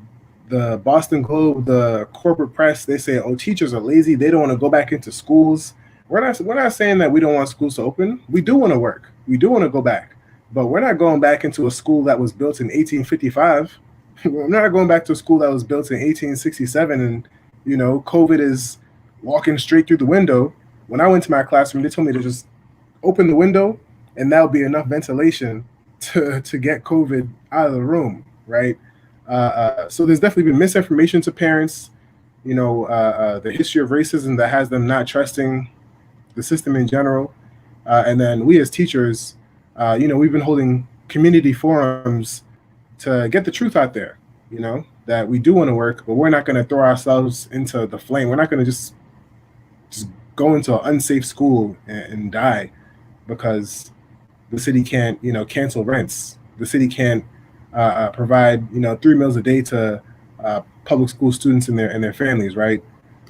Boston Globe, the corporate press, they say, oh, teachers are lazy. They don't want to go back into schools. We're not saying that we don't want schools to open. We do want to work. We do want to go back. But we're not going back into a school that was built in 1855. We're not going back to a school that was built in 1867 and, COVID is walking straight through the window. When I went to my classroom, they told me to just open the window and that'll be enough ventilation to get COVID out of the room, right? So there's definitely been misinformation to parents, the history of racism that has them not trusting the system in general. And then we as teachers, we've been holding community forums to get the truth out there, that we do want to work, but we're not going to throw ourselves into the flame. We're not going to just go into an unsafe school and die because the city can't, cancel rents. The city can't provide, 3 meals a day to public school students and their families, right?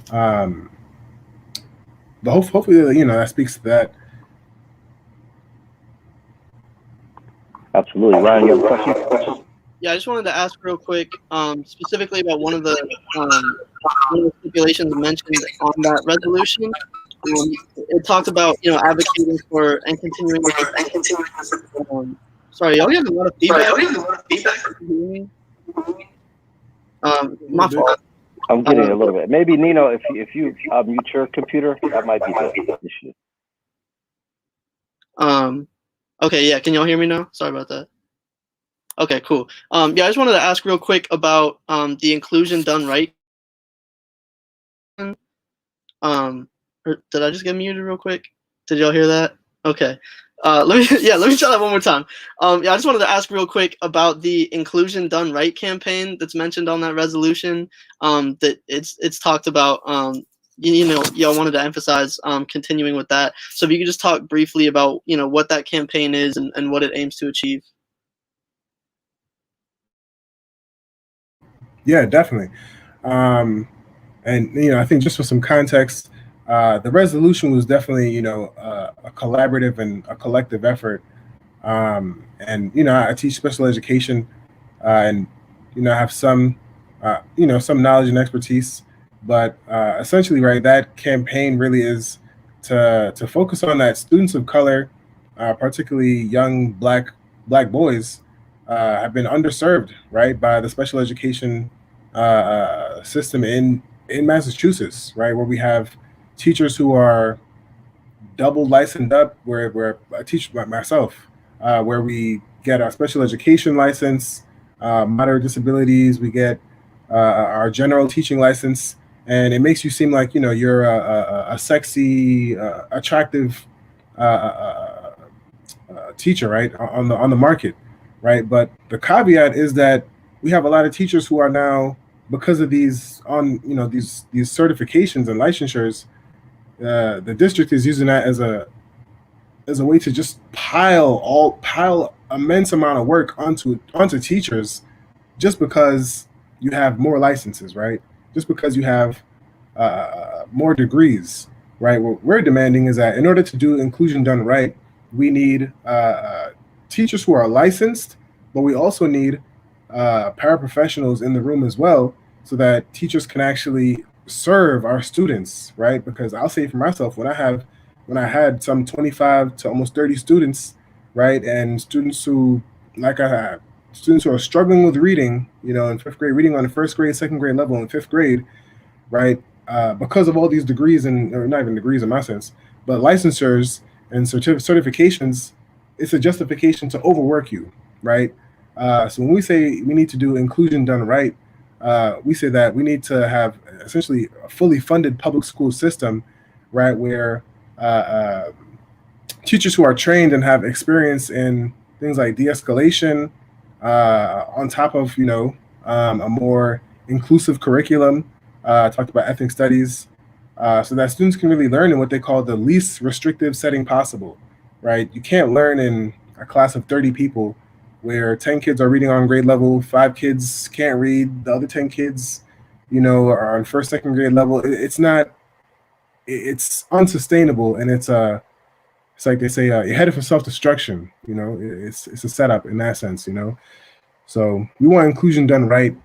But hopefully, that speaks to that. Absolutely. Ryan, you have a question? Yeah, I just wanted to ask real quick, specifically about one of the stipulations mentioned on that resolution. It talked about, advocating for and continuing with sorry, y'all getting a lot of feedback? My fault. I'm getting a little bit. Maybe Nino, if you mute your computer, that might be the issue. Okay, yeah. Can y'all hear me now? Sorry about that. Okay, cool. Yeah, I just wanted to ask real quick about the inclusion done right. Did I just get muted real quick? Did y'all hear that? Okay. Let me try that one more time. Yeah, I just wanted to ask real quick about the Inclusion Done Right campaign that's mentioned on that resolution. That it's talked about. Y'all wanted to emphasize continuing with that. So if you could just talk briefly about what that campaign is and what it aims to achieve. Yeah, definitely. And I think just for some context, the resolution was definitely a collaborative and a collective effort. And I teach special education, and I have some some knowledge and expertise. But essentially, right, that campaign really is to focus on that students of color, particularly young black boys, have been underserved, right, by the special education system in Massachusetts, right, where we have teachers who are double licensed up, where I teach myself, where we get our special education license, moderate disabilities, we get our general teaching license, and it makes you seem like you're a sexy, attractive teacher, right, on the market, right? But the caveat is that we have a lot of teachers who are now, because of these certifications and licensures, the district is using that as a way to just pile immense amount of work onto teachers, just because you have more licenses, right? Just because you have more degrees, right? What we're demanding is that in order to do inclusion done right, we need teachers who are licensed, but we also need paraprofessionals in the room as well, so that teachers can actually serve our students, right? Because I'll say for myself, when I had some 25 to almost 30 students, right, and students who are struggling with reading, in fifth grade, reading on the first grade, second grade level in fifth grade, right, because of all these degrees, or not even degrees in my sense, but licensures and certifications, it's a justification to overwork you, right? So when we say we need to do inclusion done right, we say that we need to have essentially a fully funded public school system, right, where teachers who are trained and have experience in things like de-escalation, on top of a more inclusive curriculum, talked about ethnic studies, so that students can really learn in what they call the least restrictive setting possible, right? You can't learn in a class of 30 people where 10 kids are reading on grade level, 5 kids can't read, the other 10 kids, are on first, second grade level. It's unsustainable, and it's like they say, you're headed for self-destruction. It's a setup in that sense. So we want inclusion done right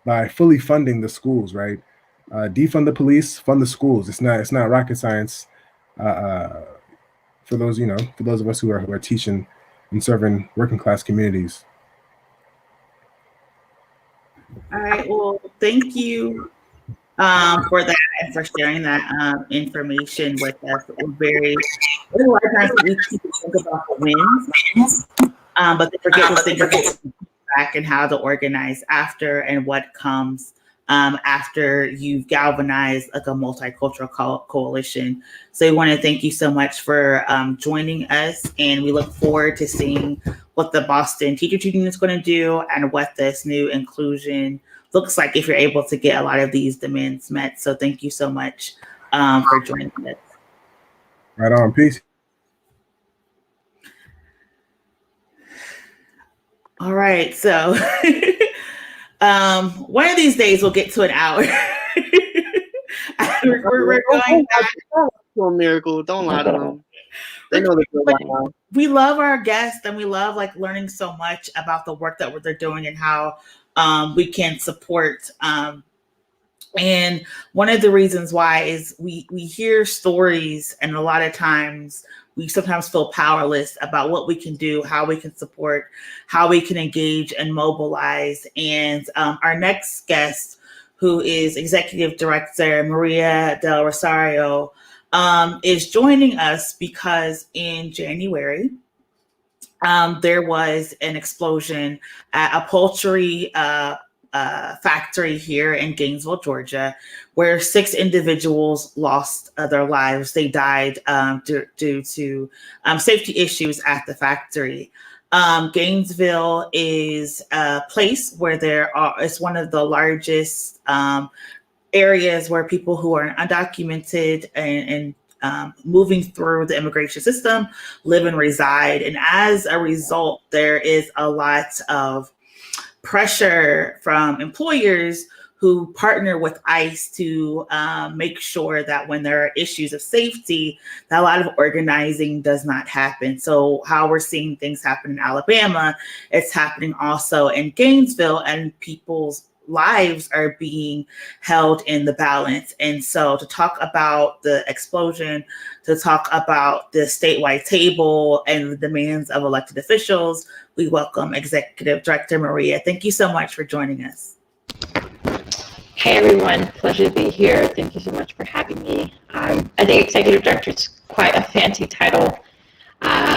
by fully funding the schools, right? Defund the police, fund the schools. It's not rocket science for those of us who are teaching and serving working class communities. All right. Well, thank you for that and for sharing that information with us. A lot of times we think about the wins, but they forget to think about back and how to organize after and what comes after you've galvanized like a multicultural coalition. So we want to thank you so much for joining us, and we look forward to seeing what the Boston Teachers Union is going to do and what this new inclusion looks like if you're able to get a lot of these demands met. So thank you so much for joining us. Right on. Peace. All right. So one of these days we'll get to an hour. we're going back. A miracle. Don't lie to them. They know the we love our guests, and we love like learning so much about the work that they're doing and how we can support. And one of the reasons why is we hear stories, and a lot of times we sometimes feel powerless about what we can do, how we can support, how we can engage and mobilize. And our next guest, who is Executive Director María del Rosario, is joining us because in January, there was an explosion at a poultry factory here in Gainesville, Georgia, where 6 individuals lost their lives. They died due to safety issues at the factory. Gainesville is a place where it's one of the largest areas where people who are undocumented and moving through the immigration system live and reside. And as a result, there is a lot of pressure from employers who partner with ICE to make sure that when there are issues of safety, that a lot of organizing does not happen. So how we're seeing things happen in Alabama, it's happening also in Gainesville, and people's lives are being held in the balance. And so to talk about the explosion, to talk about the statewide table and the demands of elected officials, we welcome Executive Director María. Thank you so much for joining us. Hey everyone, pleasure to be here. Thank you so much for having me. I think Executive Director is quite a fancy title.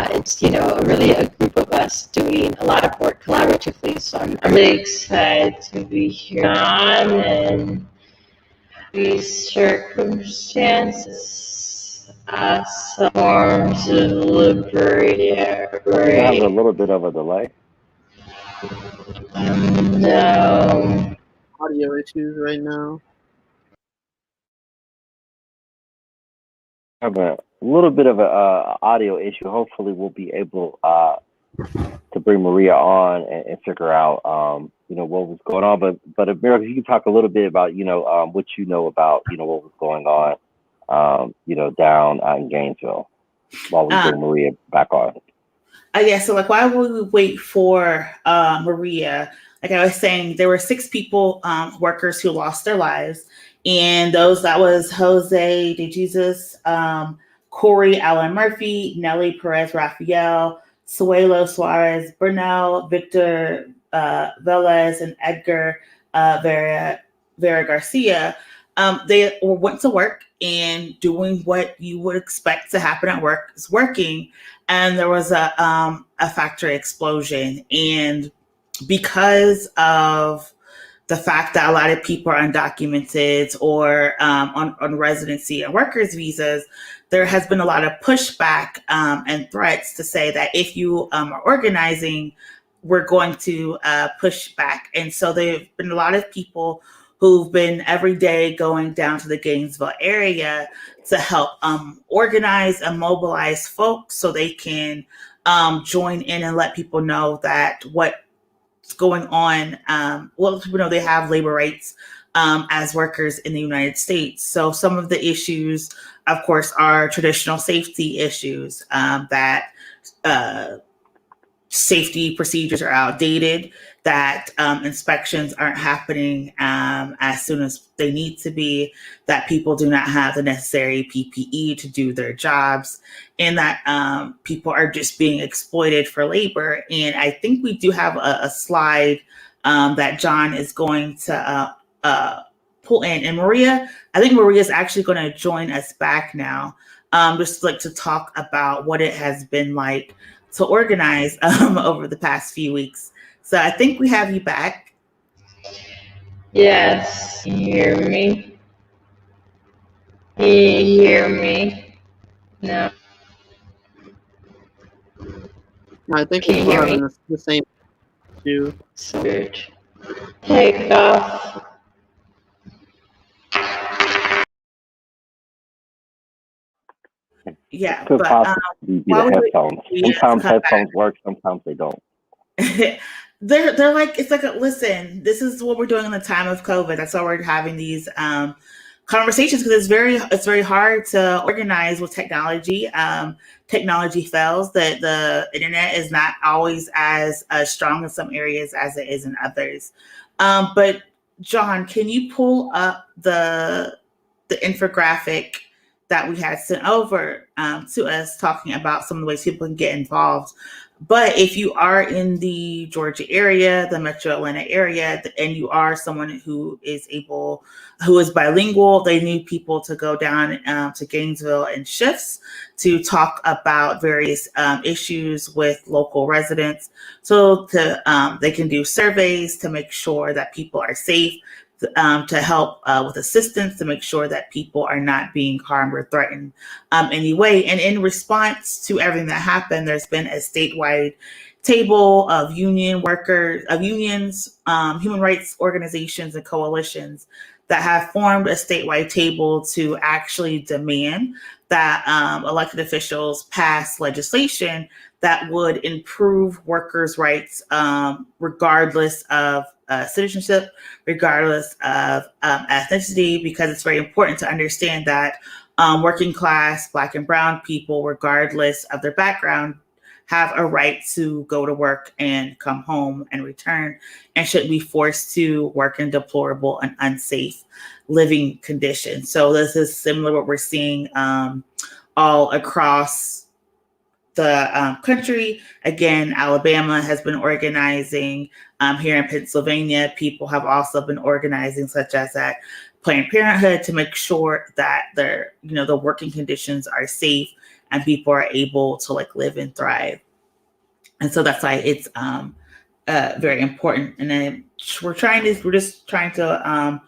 It's, really a group of us doing a lot of work collaboratively. So I'm really excited to be here on, and these circumstances, some forms of liberation. We're having a little bit of a delay. No. audio issues right now. I have a little bit of a audio issue. Hopefully, we'll be able to bring María on and figure out, what was going on. But María, if you can talk a little bit about, what you know about, what was going on, down in Gainesville while we bring María back on. So while we wait for María, like I was saying, there were 6 people, workers who lost their lives. And that was Jose De Jesus, Corey Allen Murphy, Nelly Perez Raphael, Suelo Suarez Burnell, Victor Velez, and Edgar Vera Garcia. They went to work and doing what you would expect to happen at work is working. And there was a factory explosion. And because of the fact that a lot of people are undocumented or on residency and workers visas, there has been a lot of pushback and threats to say that if you are organizing, we're going to push back. And so there have been a lot of people who've been every day going down to the Gainesville area to help organize and mobilize folks so they can join in and let people know that what's going on, they have labor rights as workers in the United States. So some of the issues, of course, are traditional safety issues, that safety procedures are outdated, that inspections aren't happening as soon as they need to be, that people do not have the necessary PPE to do their jobs, and that people are just being exploited for labor. And I think we do have a slide that John is going to pull in. And María, I think María is actually going to join us back now, just like to talk about what it has been like to organize over the past few weeks. So I think we have you back. Yes, can you hear me? Can you hear me? No. I think Can we're you still hear having me? the same issue. So weird. Take off. Yeah, Could but possibly be the while we wait headphones. for Maria to Sometimes come back, headphones work, sometimes they don't. they're like, it's like listen, this is what we're doing in the time of COVID. That's why we're having these conversations, because it's very hard to organize with technology. Technology fails. That the internet is not always as strong in some areas as it is in others. But John, can you pull up the infographic that we had sent over to us, talking about some of the ways people can get involved? But if you are in the Georgia area, the Metro Atlanta area, and you are someone who is bilingual, they need people to go down to Gainesville in shifts to talk about various issues with local residents. So they can do surveys to make sure that people are safe, to help with assistance, to make sure that people are not being harmed or threatened anyway. And in response to everything that happened, there's been a statewide table of unions, human rights organizations, and coalitions that have formed a statewide table to actually demand that elected officials pass legislation that would improve workers' rights, regardless of citizenship, regardless of ethnicity, because it's very important to understand that working class, Black and Brown people, regardless of their background, have a right to go to work and come home and return, and shouldn't be forced to work in deplorable and unsafe living conditions. So this is similar to what we're seeing all across the country. Again, Alabama has been organizing. Here in Pennsylvania, people have also been organizing, such as at Planned Parenthood, to make sure that the working conditions are safe and people are able to live and thrive. And so that's why it's very important. And then we're just trying to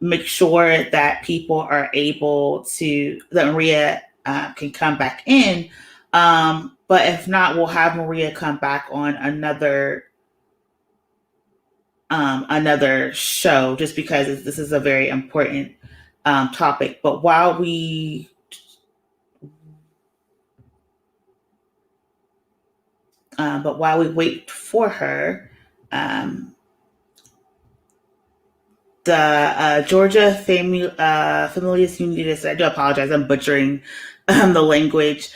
make sure that people are able to, that Maria can come back in. But if not, we'll have Maria come back on another show, just because this is a very important topic. But while we wait for her, the Georgia Familias Unidas, I do apologize, I'm butchering the language.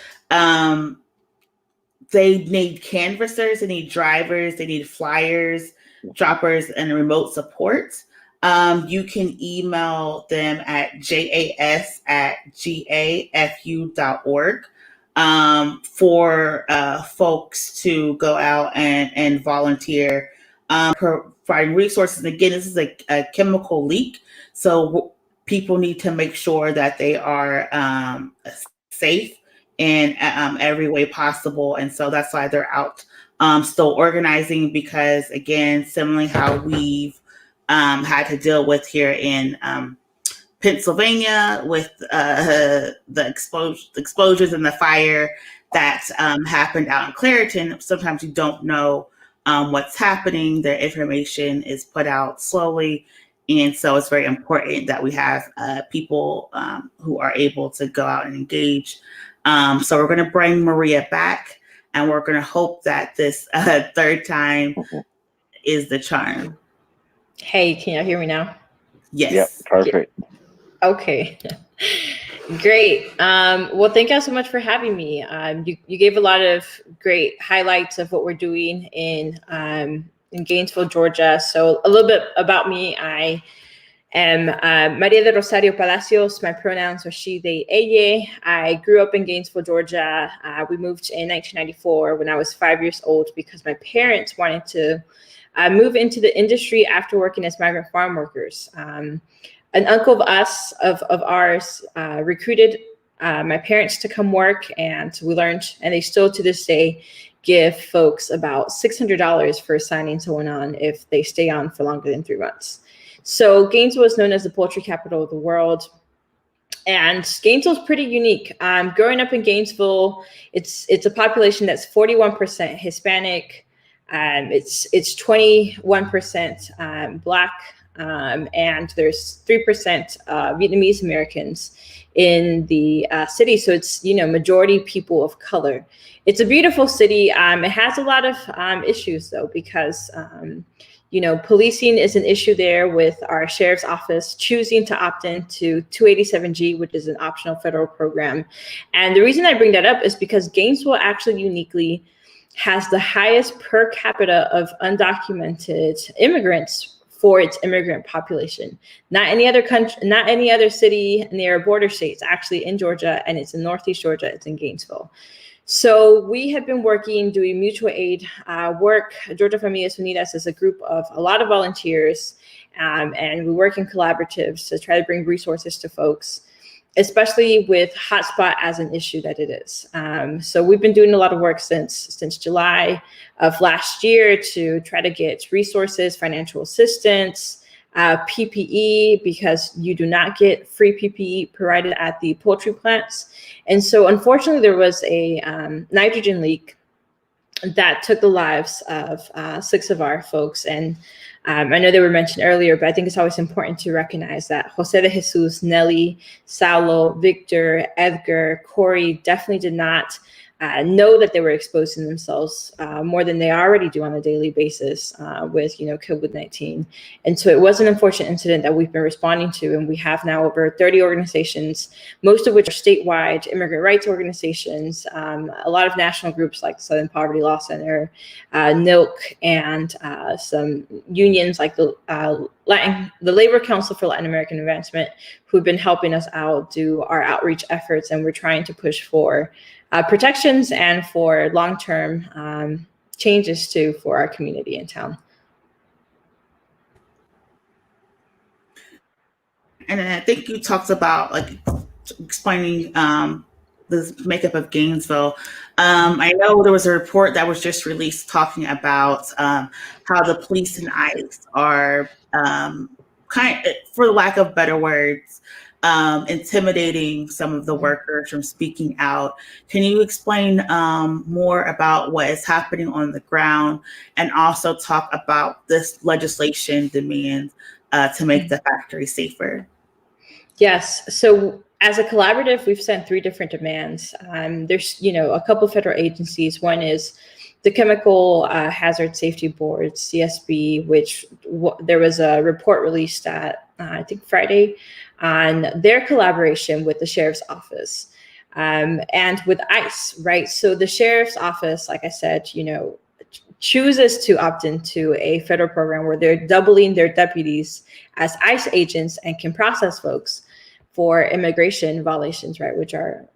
They need canvassers, they need drivers, they need flyers, droppers, and remote support. You can email them at jas@gafu.org for folks to go out and volunteer, providing resources. And again, this is a chemical leak, so people need to make sure that they are safe in every way possible. And so that's why they're out still organizing, because again, similarly how we've had to deal with here in Pennsylvania with the explosions and the fire that happened out in Clairton. Sometimes you don't know what's happening. The information is put out slowly. And so it's very important that we have people who are able to go out and engage. So we're going to bring Maria back, and we're going to hope that this third time is the charm. Hey, can y'all hear me now? Yes. Yep, perfect. Okay. Great. Well, thank y'all so much for having me. You gave a lot of great highlights of what we're doing in Gainesville, Georgia. So a little bit about me. I am María de Rosario Palacios. My pronouns are she, they, ella. I grew up in Gainesville, Georgia. We moved in 1994 when I was 5 years old because my parents wanted to move into the industry after working as migrant farm workers. An uncle of ours recruited my parents to come work, and we learned, and they still to this day give folks about $600 for signing someone on if they stay on for longer than 3 months. So Gainesville is known as the poultry capital of the world. And Gainesville is pretty unique. Growing up in Gainesville, it's a population that's 41% Hispanic. It's 21% Black, and there's 3% Vietnamese Americans in the city. So it's, majority people of color. It's a beautiful city. It has a lot of issues though, because policing is an issue there with our sheriff's office choosing to opt into 287G, which is an optional federal program. And the reason I bring that up is because Gainesville actually uniquely has the highest per capita of undocumented immigrants for its immigrant population. Not any other country, not any other city near border states, actually in Georgia, and it's in Northeast Georgia, it's in Gainesville. So we have been doing mutual aid work. Georgia Familias Unidas is a group of a lot of volunteers, and we work in collaboratives to try to bring resources to folks, especially with hotspot as an issue that it is. So we've been doing a lot of work since July of last year to try to get resources, financial assistance, PPE, because you do not get free PPE provided at the poultry plants. And so unfortunately, there was a nitrogen leak that took the lives of 6 of our folks. And I know they were mentioned earlier, but I think it's always important to recognize that Jose de Jesus, Nelly, Saulo, Victor, Edgar, Corey definitely did not know that they were exposing themselves more than they already do on a daily basis with COVID-19. And so it was an unfortunate incident that we've been responding to, and we have now over 30 organizations, most of which are statewide immigrant rights organizations, a lot of national groups like the Southern Poverty Law Center, NILC, and some unions like the Labor Council for Latin American Advancement, who've been helping us out do our outreach efforts, and we're trying to push for protections and for long-term changes too for our community in town. And then I think you talked about explaining the makeup of Gainesville. I know there was a report that was just released talking about how the police and ICE are for the lack of better words, intimidating some of the workers from speaking out. Can you explain more about what is happening on the ground, and also talk about this legislation demands to make the factory safer? Yes. So as a collaborative, we've sent 3 different demands. There's, a couple federal agencies. One is the Chemical Hazard Safety Board, CSB, which there was a report released at, I think, Friday, on their collaboration with the Sheriff's Office and with ICE, right? So the Sheriff's Office, like I said, chooses to opt into a federal program where they're doubling their deputies as ICE agents and can process folks for immigration violations, right, which are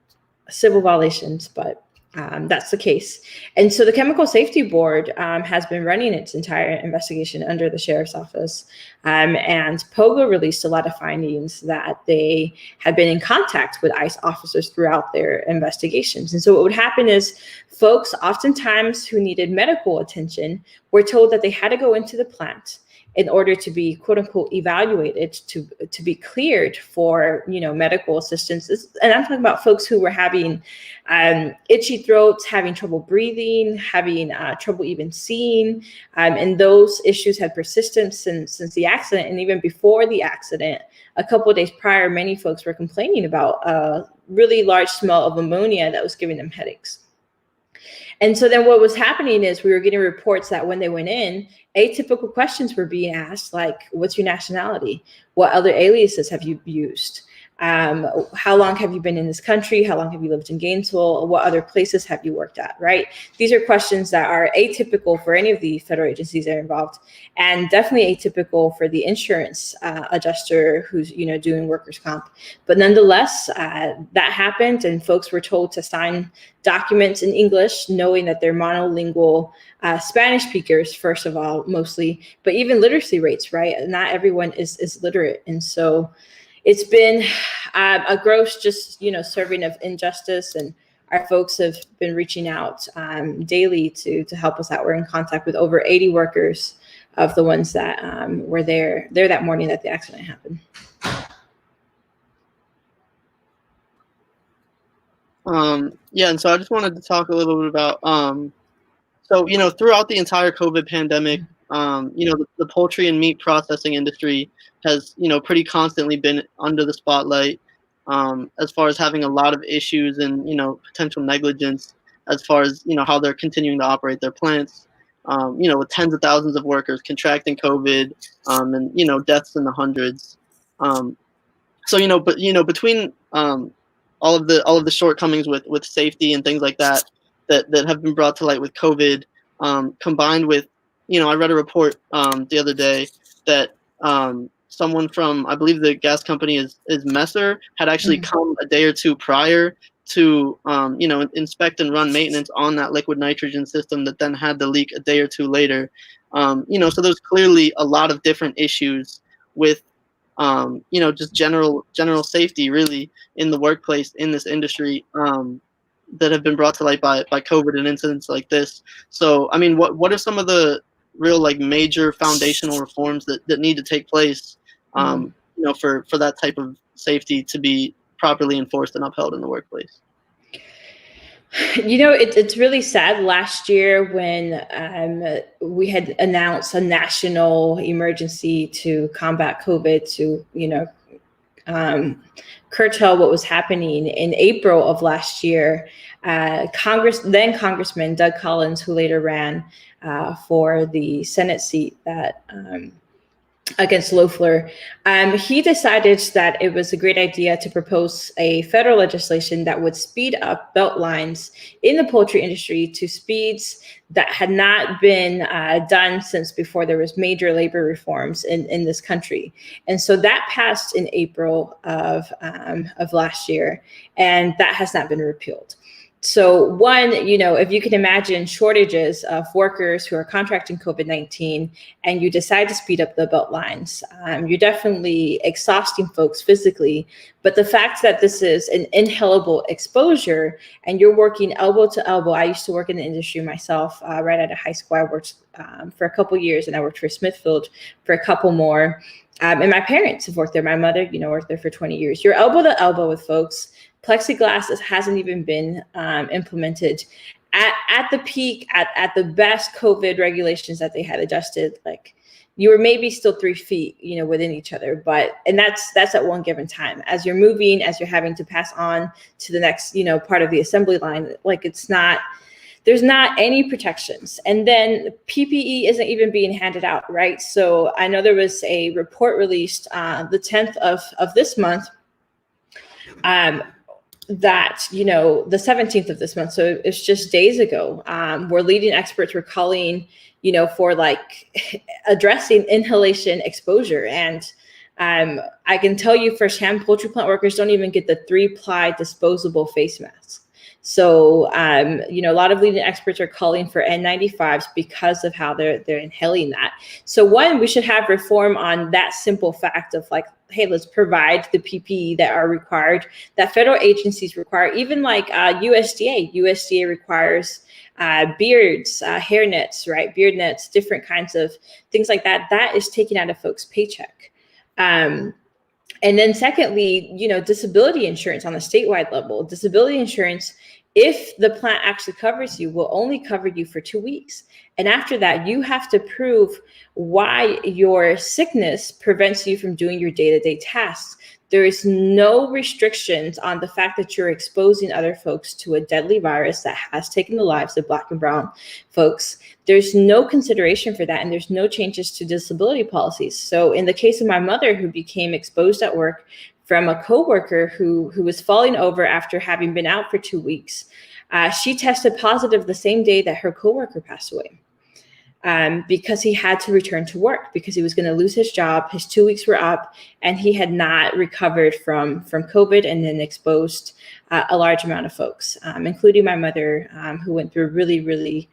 civil violations, but that's the case. And so the Chemical Safety Board has been running its entire investigation under the Sheriff's Office. And POGO released a lot of findings that they had been in contact with ICE officers throughout their investigations. And so what would happen is folks oftentimes who needed medical attention were told that they had to go into the plant in order to be, quote unquote, evaluated, to be cleared for, medical assistance. And I'm talking about folks who were having itchy throats, having trouble breathing, having trouble even seeing. And those issues had persisted since the accident. And even before the accident, a couple of days prior, many folks were complaining about a really large smell of ammonia that was giving them headaches. And so then what was happening is we were getting reports that when they went in, atypical questions were being asked, like, what's your nationality? What other aliases have you used? How long have you been in this country? How long have you lived in Gainesville? What other places have you worked at, right? These are questions that are atypical for any of the federal agencies that are involved, and definitely atypical for the insurance adjuster who's, doing workers' comp. But nonetheless, that happened, and folks were told to sign documents in English, knowing that they're monolingual Spanish speakers, first of all, mostly, but even literacy rates, right? Not everyone is literate. And so it's been a gross serving of injustice, and our folks have been reaching out daily to help us out. We're in contact with over 80 workers of the ones that were there that morning that the accident happened. Yeah, and so I just wanted to talk a little bit about, so, throughout the entire COVID pandemic, the poultry and meat processing industry has, pretty constantly been under the spotlight, as far as having a lot of issues and, potential negligence as far as, how they're continuing to operate their plants, with tens of thousands of workers contracting COVID, and, deaths in the hundreds. So, between, all of the shortcomings with safety and things like that have been brought to light with COVID, combined with, I read a report the other day that someone from, I believe the gas company is Messer, had actually come a day or two prior to inspect and run maintenance on that liquid nitrogen system that then had the leak a day or two later. So there's clearly a lot of different issues with just general safety really in the workplace in this industry that have been brought to light by COVID and incidents like this. So, I mean, what are some of the real major foundational reforms that need to take place, for that type of safety to be properly enforced and upheld in the workplace? It's really sad. Last year when we had announced a national emergency to combat COVID, to, curtail what was happening in April of last year, Congressman Doug Collins, who later ran for the Senate seat that against Loeffler, he decided that it was a great idea to propose a federal legislation that would speed up belt lines in the poultry industry to speeds that had not been done since before there was major labor reforms in this country. And so that passed in April of last year, and that has not been repealed. So one, if you can imagine shortages of workers who are contracting COVID-19 and you decide to speed up the belt lines, you're definitely exhausting folks physically. But the fact that this is an inhalable exposure and you're working elbow to elbow, I used to work in the industry myself right out of high school. I worked for a couple years and I worked for Smithfield for a couple more. And my parents have worked there. My mother, worked there for 20 years. You're elbow to elbow with folks. Plexiglass hasn't even been implemented at the peak, at the best COVID regulations that they had adjusted. Like you were maybe still 3 feet, within each other, and that's at one given time. As you're moving, as you're having to pass on to the next, part of the assembly line, there's not any protections. And then PPE isn't even being handed out, right? So I know there was a report released the 10th of this month, that, the 17th of this month, so it's just days ago, where leading experts were calling, for addressing inhalation exposure. And I can tell you firsthand, poultry plant workers don't even get the 3-ply disposable face masks. So, a lot of leading experts are calling for N95s because of how they're inhaling that. So one, we should have reform on that simple fact of hey, let's provide the PPE that are required, that federal agencies require, even USDA. USDA requires beards, hair nets, right? Beard nets, different kinds of things like that. That is taken out of folks' paycheck. And then secondly, disability insurance on the statewide level. Disability insurance, if the plant actually covers you, will only cover you for 2 weeks. And after that, you have to prove why your sickness prevents you from doing your day-to-day tasks. There is no restrictions on the fact that you're exposing other folks to a deadly virus that has taken the lives of Black and brown folks. There's no consideration for that, and there's no changes to disability policies. So in the case of my mother, who became exposed at work from a coworker who was falling over after having been out for 2 weeks, she tested positive the same day that her coworker passed away. Because he had to return to work because he was going to lose his job. His 2 weeks were up and he had not recovered from COVID, and then exposed a large amount of folks, including my mother, who went through a really, really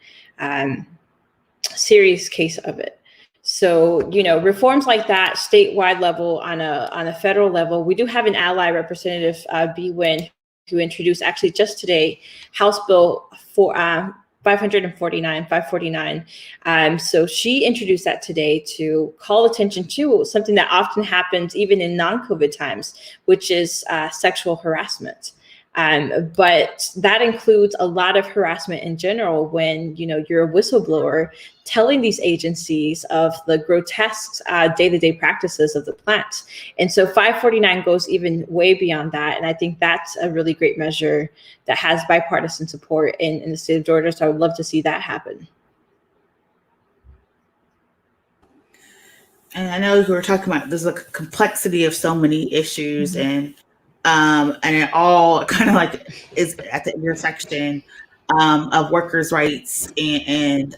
serious case of it. So, reforms like that, statewide level, on a federal level. We do have an ally, Representative B. Wynn, who introduced actually just today House Bill 549. So she introduced that today to call attention to something that often happens even in non-COVID times, which is sexual harassment. But that includes a lot of harassment in general when, you're a whistleblower telling these agencies of the grotesque day-to-day practices of the plant. And so 549 goes even way beyond that. And I think that's a really great measure that has bipartisan support in the state of Georgia. So I would love to see that happen. And I know you were talking about there's a complexity of so many issues, and it all kind of like is at the intersection of workers' rights and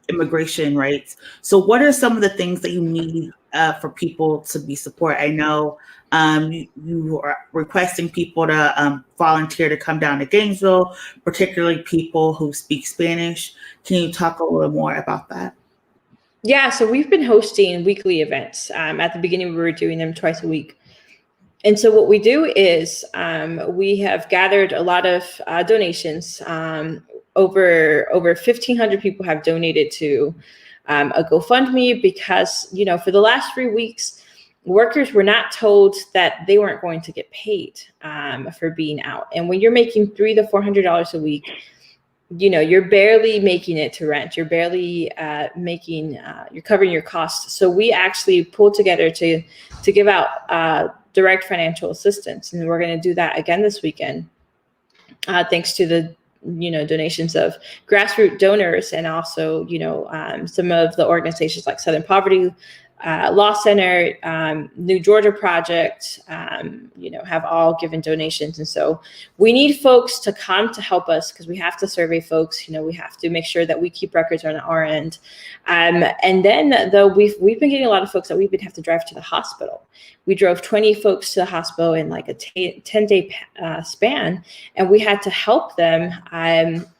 immigration rights. So what are some of the things that you need for people to be supported? I know you are requesting people to volunteer to come down to Gainesville, particularly people who speak Spanish. Can you talk a little more about that? Yeah, so we've been hosting weekly events. At the beginning, we were doing them twice a week. And so what we do is we have gathered a lot of donations. Over 1,500 people have donated to a GoFundMe because, for the last 3 weeks, workers were not told that they weren't going to get paid for being out. And when you're making $300 to $400 a week, you're barely making it to rent. You're barely you're covering your costs. So we actually pulled together to give out direct financial assistance. And we're going to do that again this weekend, thanks to the, donations of grassroots donors and also, some of the organizations like Southern Poverty Law Center, New Georgia Project, have all given donations. And so we need folks to come to help us because we have to survey folks. We have to make sure that we keep records on our end. And then though we've been getting a lot of folks that we would have to drive to the hospital. We drove 20 folks to the hospital in like a 10-day span, and we had to help them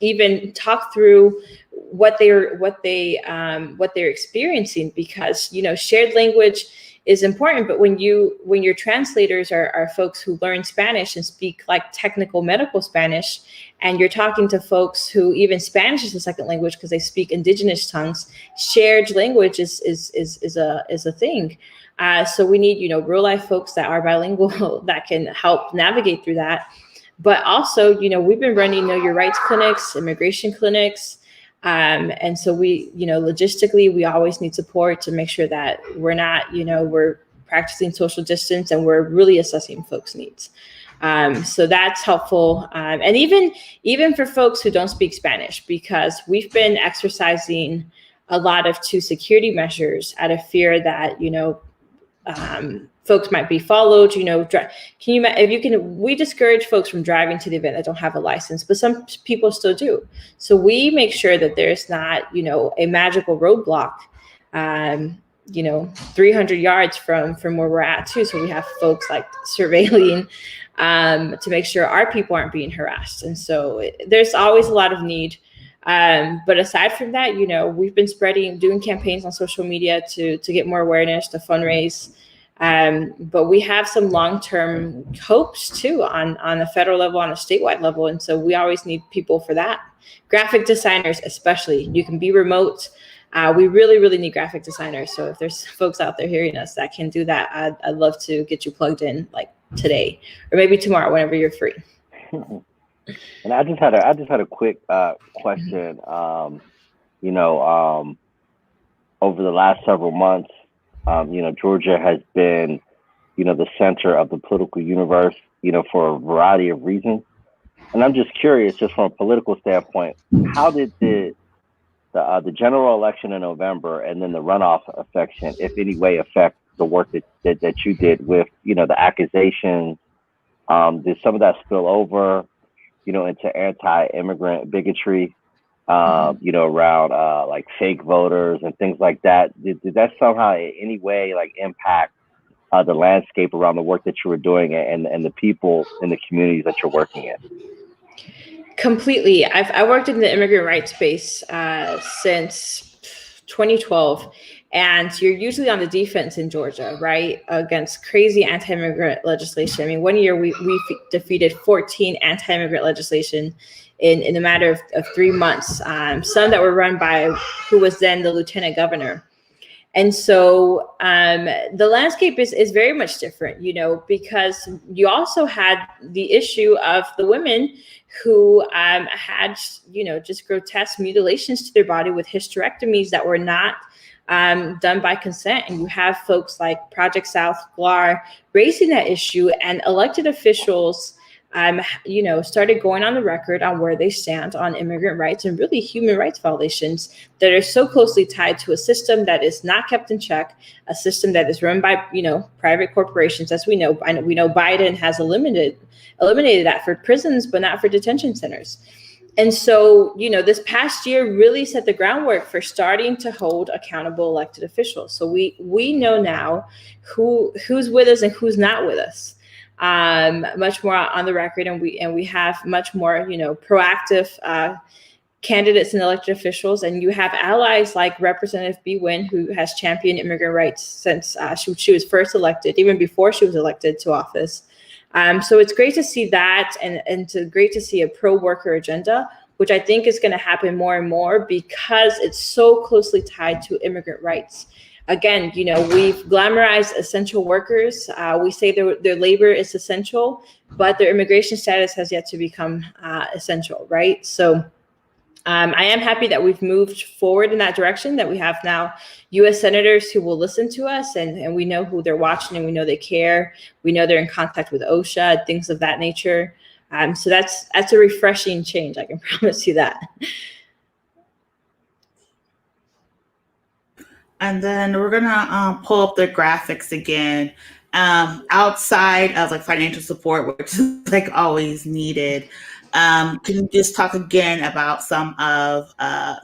even talk through what they're experiencing because shared language is important, but when your translators are folks who learn Spanish and speak like technical medical Spanish, and you're talking to folks who even Spanish is a second language because they speak indigenous tongues, shared language is a thing. So we need real life folks that are bilingual that can help navigate through that. But also we've been running Know Your Rights clinics, immigration clinics. And so we, logistically, we always need support to make sure that we're not, we're practicing social distance and we're really assessing folks' needs. So that's helpful. And even for folks who don't speak Spanish, because we've been exercising a lot of security measures out of fear that, folks might be followed, we discourage folks from driving to the event that don't have a license, but some people still do. So we make sure that there's not, a magical roadblock, 300 yards from where we're at too. So we have folks like surveilling to make sure our people aren't being harassed. And so there's always a lot of need. But aside from that, we've been doing campaigns on social media to get more awareness, to fundraise. But we have some long-term hopes too on a federal level, on a statewide level. And so we always need people for that. Graphic designers, especially. You can be remote. We really, really need graphic designers. So if there's folks out there hearing us that can do that, I'd love to get you plugged in like today or maybe tomorrow, whenever you're free. And I just had a quick question. Over the last several months, Georgia has been, the center of the political universe, for a variety of reasons. And I'm just curious, just from a political standpoint, how did the general election in November and then the runoff election, if any way, affect the work that you did with, the accusations? Did some of that spill over, into anti-immigrant bigotry, around like fake voters and things like that? Did that somehow in any way like impact the landscape around the work that you were doing and the people in the communities that you're working in? Completely. I worked in the immigrant rights space since 2012. And you're usually on the defense in Georgia, right, against crazy anti-immigrant legislation. I mean, one year we defeated 14 anti-immigrant legislation in a matter of 3 months. Some that were run by who was then the lieutenant governor. And so the landscape is very much different, because you also had the issue of the women who had, just grotesque mutilations to their body with hysterectomies that were not done by consent. And you have folks like Project South GLAR raising that issue, and elected officials started going on the record on where they stand on immigrant rights and really human rights violations that are so closely tied to a system that is not kept in check, a system that is run by, private corporations, as we know. We know Biden has eliminated that for prisons, but not for detention centers. And so, this past year really set the groundwork for starting to hold accountable elected officials. So we know now who's with us and who's not with us. Much more on the record, and we have much more, proactive candidates and elected officials, and you have allies like Representative Bee Nguyen, who has championed immigrant rights since she was first elected, even before she was elected to office. So it's great to see that, and it's great to see a pro-worker agenda, which I think is going to happen more and more because it's so closely tied to immigrant rights. Again, we've glamorized essential workers. We say their labor is essential, but their immigration status has yet to become essential, right? So I am happy that we've moved forward in that direction, that we have now U.S. senators who will listen to us, and we know who they're watching, and we know they care. We know they're in contact with OSHA, things of that nature. So that's a refreshing change, I can promise you that. And then we're gonna pull up the graphics again. Outside of financial support, which is always needed, can you just talk again about some of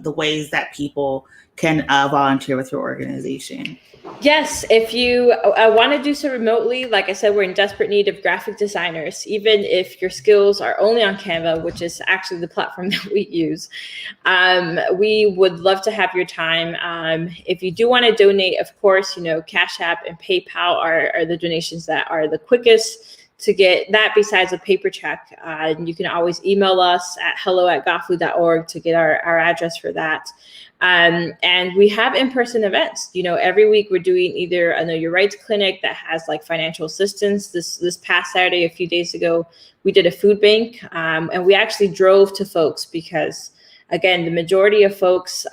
the ways that people can volunteer with your organization? Yes, if you want to do so remotely, like I said, we're in desperate need of graphic designers. Even if your skills are only on Canva, which is actually the platform that we use, we would love to have your time. If you do want to donate, of course, Cash App and PayPal are the donations that are the quickest to get that, besides a paper check. You can always email us at hello@goflu.org to get our address for that. And we have in-person events. Every week we're doing either a Know Your Rights clinic that has financial assistance. This past Saturday, a few days ago, we did a food bank, and we actually drove to folks because, again, the majority of folks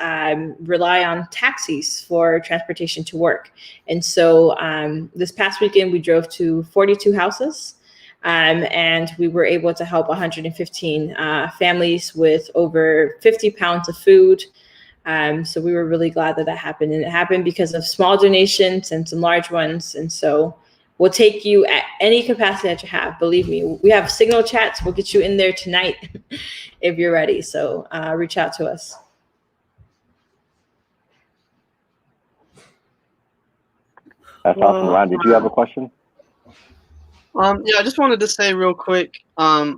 rely on taxis for transportation to work. And so this past weekend, we drove to 42 houses. And we were able to help 115 families with over 50 pounds of food. So we were really glad that happened. And it happened because of small donations and some large ones. And so we'll take you at any capacity that you have. Believe me, we have signal chats. We'll get you in there tonight if you're ready. So reach out to us. That's awesome. Ron, did you have a question? Yeah, I just wanted to say real quick. I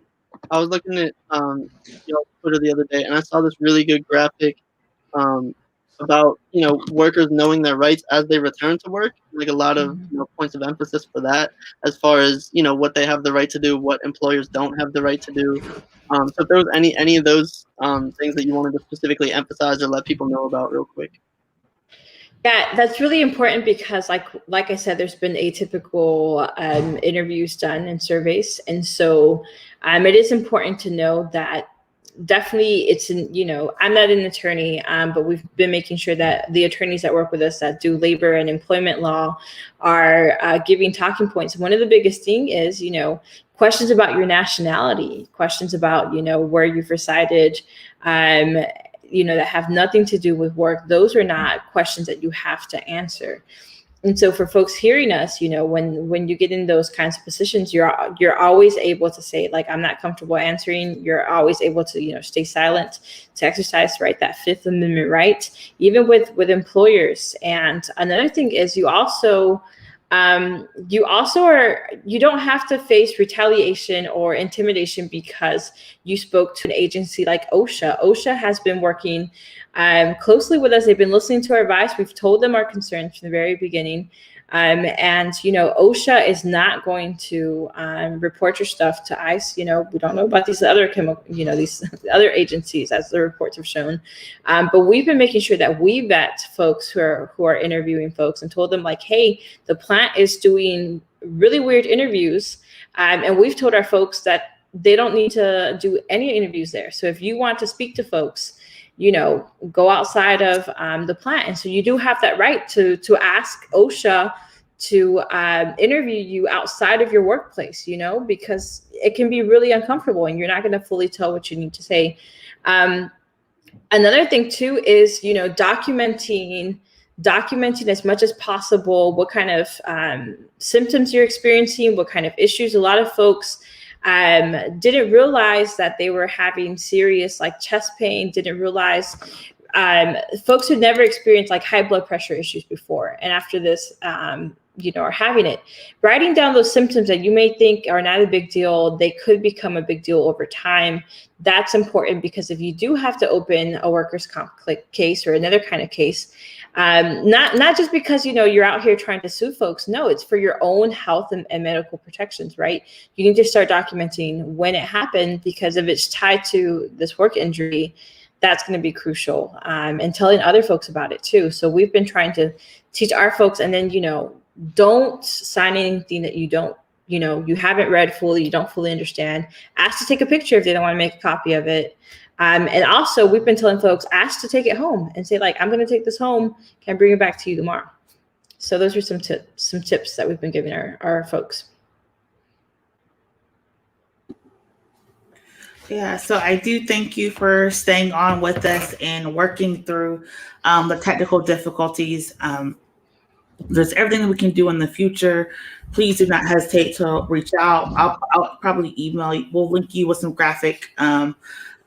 was looking at Twitter the other day, and I saw this really good graphic about workers knowing their rights as they return to work. A lot of points of emphasis for that, as far as what they have the right to do, what employers don't have the right to do. So if there was any of those things that you wanted to specifically emphasize or let people know about real quick. Yeah, that's really important because like I said, there's been atypical interviews done and surveys. And so it is important to know that definitely I'm not an attorney, but we've been making sure that the attorneys that work with us that do labor and employment law are giving talking points. One of the biggest thing is, questions about your nationality, questions about, where you've resided, that have nothing to do with work. Those are not questions that you have to answer. And so for folks hearing us, when you get in those kinds of positions, you're always able to say, I'm not comfortable answering. You're always able to, stay silent, to exercise, right, that Fifth Amendment right, even with employers. And another thing is you don't have to face retaliation or intimidation because you spoke to an agency like OSHA. OSHA has been working closely with us. They've been listening to our advice. We've told them our concerns from the very beginning. And, OSHA is not going to report your stuff to ICE. We don't know about these other these other agencies, as the reports have shown. But we've been making sure that we vet folks who are interviewing folks and told them, like, hey, the plant is doing really weird interviews. And we've told our folks that they don't need to do any interviews there. So if you want to speak to folks, go outside of the plant. And so you do have that right to ask OSHA to interview you outside of your workplace, because it can be really uncomfortable and you're not going to fully tell what you need to say. Another thing too is, documenting as much as possible what kind of symptoms you're experiencing, what kind of issues. A lot of folks didn't realize that they were having serious chest pain, didn't realize folks who never experienced high blood pressure issues before. And after this, are having it. Writing down those symptoms that you may think are not a big deal, they could become a big deal over time. That's important, because if you do have to open a workers' comp case or another kind of case, not just because, you're out here trying to sue folks. No, it's for your own health and medical protections, right? You need to start documenting when it happened, because if it's tied to this work injury, that's going to be crucial, and telling other folks about it too. So we've been trying to teach our folks, and then, don't sign anything that you don't, you haven't read fully, you don't fully understand. Ask to take a picture if they don't want to make a copy of it. And also, we've been telling folks, ask to take it home and say, I'm going to take this home. Can I bring it back to you tomorrow? So those are some tips that we've been giving our folks. Yeah, so I do thank you for staying on with us and working through the technical difficulties. There's everything that we can do in the future. Please do not hesitate to reach out. I'll probably email you. We'll link you with some graphic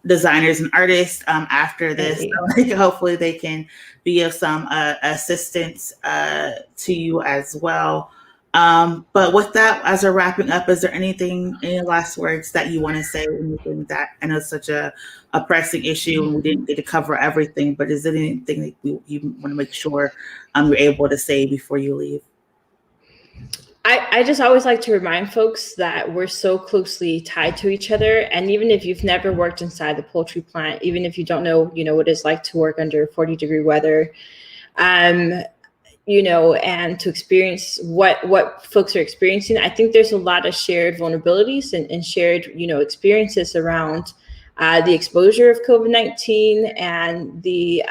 designers and artists after this. So hopefully they can be of some assistance to you as well. But with that, as we're wrapping up, is there any last words that you want to say? Anything that, I know it's such a pressing issue and we didn't get to cover everything, but is there anything that you want to make sure you're able to say before you leave? I just always like to remind folks that we're so closely tied to each other. And even if you've never worked inside the poultry plant, even if you don't know, what it's like to work under 40-degree weather, and to experience what folks are experiencing, I think there's a lot of shared vulnerabilities and shared, experiences around the exposure of COVID-19 and the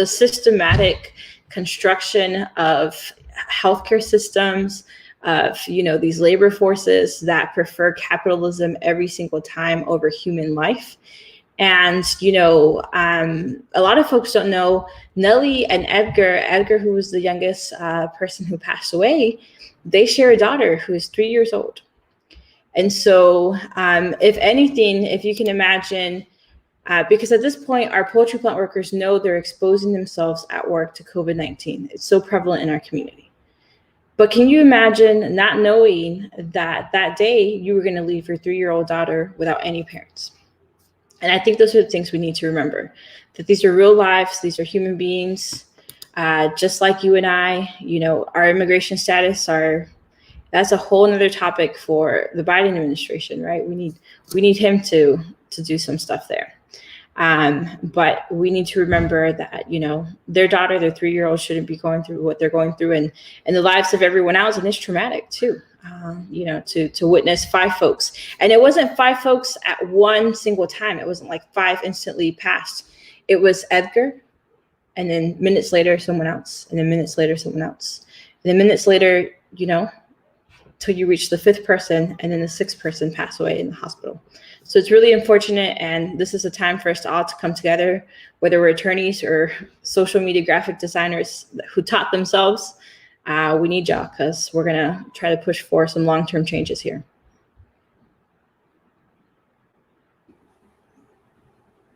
systematic construction of healthcare systems, of these labor forces that prefer capitalism every single time over human life. And a lot of folks don't know Nellie and Edgar, who was the youngest person who passed away, they share a daughter who is 3 years old. And so if anything, if you can imagine, because at this point, our poultry plant workers know they're exposing themselves at work to COVID-19. It's so prevalent in our community. But can you imagine not knowing that that day you were going to leave your 3-year-old daughter without any parents? And I think those are the things we need to remember, that these are real lives. These are human beings, just like you and I. Our immigration status that's a whole nother topic for the Biden administration, right? We need him to do some stuff there. But we need to remember that, their daughter, their 3-year-old, shouldn't be going through what they're going through, and the lives of everyone else. And it's traumatic too, to witness 5 folks. And it wasn't 5 folks at one single time. It wasn't 5 instantly passed. It was Edgar, and then minutes later, someone else, and then minutes later, someone else. And then minutes later, till you reach the 5th person, and then the 6th person passed away in the hospital. So it's really unfortunate, and this is a time for us all to come together, whether we're attorneys or social media graphic designers who taught themselves. We need y'all, because we're gonna try to push for some long-term changes here.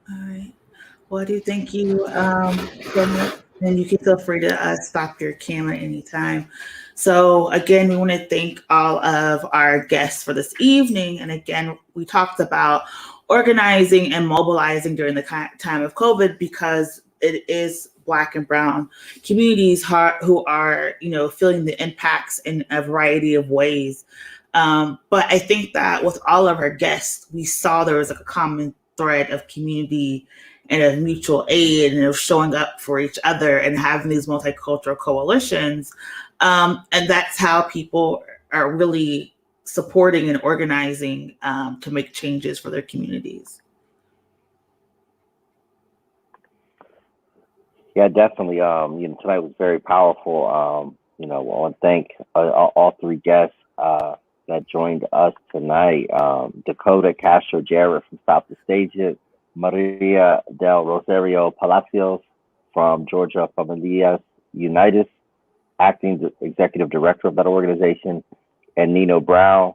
All right. Well, I do thank you so much, and you can feel free to stop your camera anytime. So again, we want to thank all of our guests for this evening. And again, we talked about organizing and mobilizing during the time of COVID, because it is Black and Brown communities who are, feeling the impacts in a variety of ways. But I think that with all of our guests, we saw there was like a common thread of community and of mutual aid and of showing up for each other and having these multicultural coalitions. And that's how people are really supporting and organizing to make changes for their communities. Yeah, definitely. Tonight was very powerful. I want to thank all three guests that joined us tonight. Dakota, Castro-Jarrett from South the Stages, María del Rosario Palacios from Georgia Familias, Unidas, acting executive director of that organization, and Nino Brown,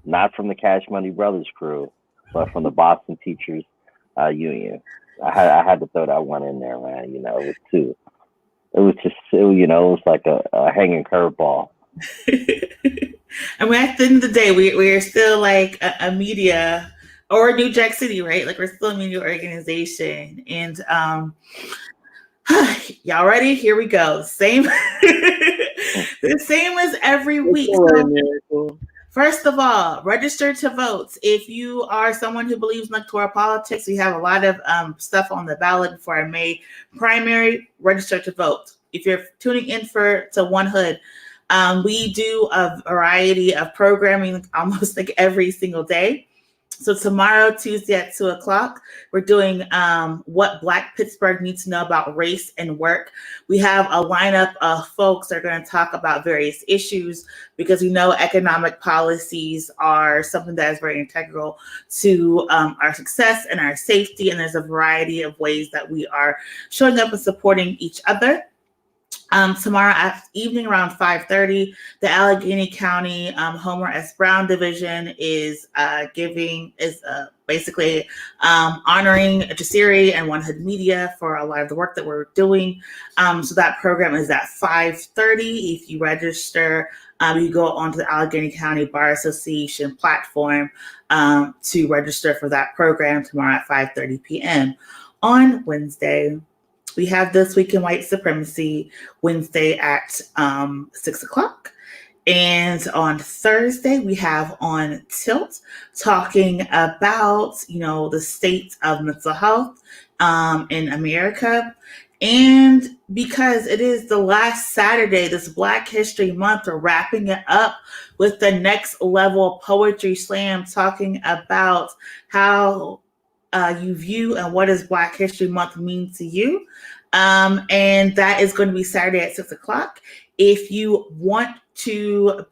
not from the Cash Money Brothers crew, but from the Boston Teachers Union. I had to throw that one in there, man. It was too. It was just, it was like a hanging curveball. I mean, at the end of the day, we're still like a media or New Jack City, right? Like we're still a media organization. And y'all ready? Here we go. Same, the same as every week. So, first of all, register to vote. If you are someone who believes in electoral politics, we have a lot of stuff on the ballot before our May primary. Register to vote. If you're tuning in to One Hood, we do a variety of programming almost like every single day. So tomorrow, Tuesday at 2:00, we're doing what Black Pittsburgh needs to know about race and work. We have a lineup of folks that are going to talk about various issues because we know economic policies are something that is very integral to our success and our safety. And there's a variety of ways that we are showing up and supporting each other. Tomorrow evening around 5:30, the Allegheny County Homer S. Brown Division is basically honoring Jasiri and One Hood Media for a lot of the work that we're doing. So that program is at 5:30. If you register, you go onto the Allegheny County Bar Association platform to register for that program tomorrow at 5:30 p.m. On Wednesday, we have This Week in White Supremacy, Wednesday at 6:00. And on Thursday, we have On Tilt, talking about, the state of mental health in America. And because it is the last Saturday, this Black History Month, we're wrapping it up with the Next Level Poetry Slam, talking about how you view and what does Black History Month mean to you. And that is going to be Saturday at 6:00. If you want to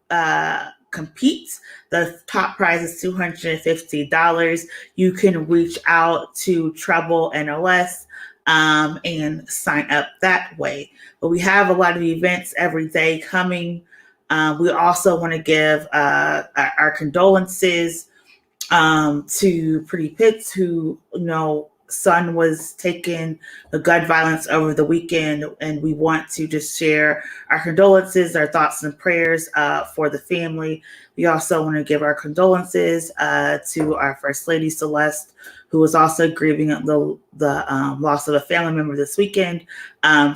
compete, the top prize is $250. You can reach out to Treble NOS and sign up that way. But we have a lot of events every day coming. We also want to give our condolences to Pretty Pitts, who, son was taken, the gun violence over the weekend, and we want to just share our condolences, our thoughts and prayers for the family. We also want to give our condolences to our First Lady Celeste, who was also grieving the loss of a family member this weekend.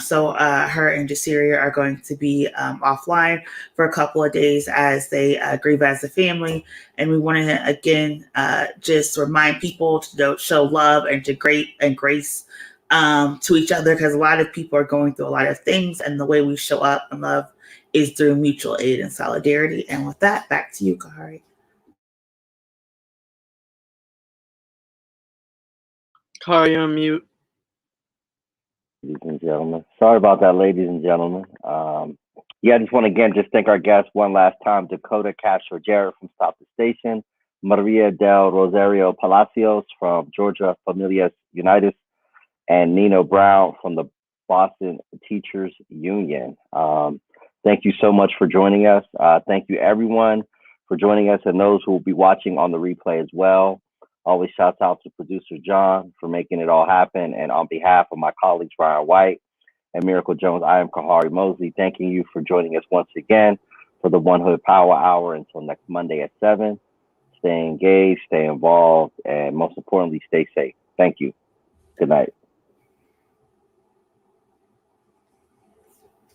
So her and Jasiri are going to be offline for a couple of days as they grieve as a family. And we want to, again, just remind people to show love and to grace to each other, because a lot of people are going through a lot of things. And the way we show up and love is through mutual aid and solidarity. And with that, back to you, Kahari. Kahari, you're on mute. Ladies and gentlemen. Sorry about that, ladies and gentlemen. I just want to again just thank our guests one last time. Dakota, Castro-Jarrett from Stop the Station, María del Rosario Palacios from Georgia Familias, Unidas, and Nino Brown from the Boston Teachers Union. Thank you so much for joining us. Thank you, everyone, for joining us, and those who will be watching on the replay as well. Always shouts out to producer John for making it all happen. And on behalf of my colleagues, Ryan White and Miracle Jones, I am Kahari Mosley, thanking you for joining us once again for the One Hood Power Hour until next Monday at 7. Stay engaged, stay involved, and most importantly, stay safe. Thank you. Good night.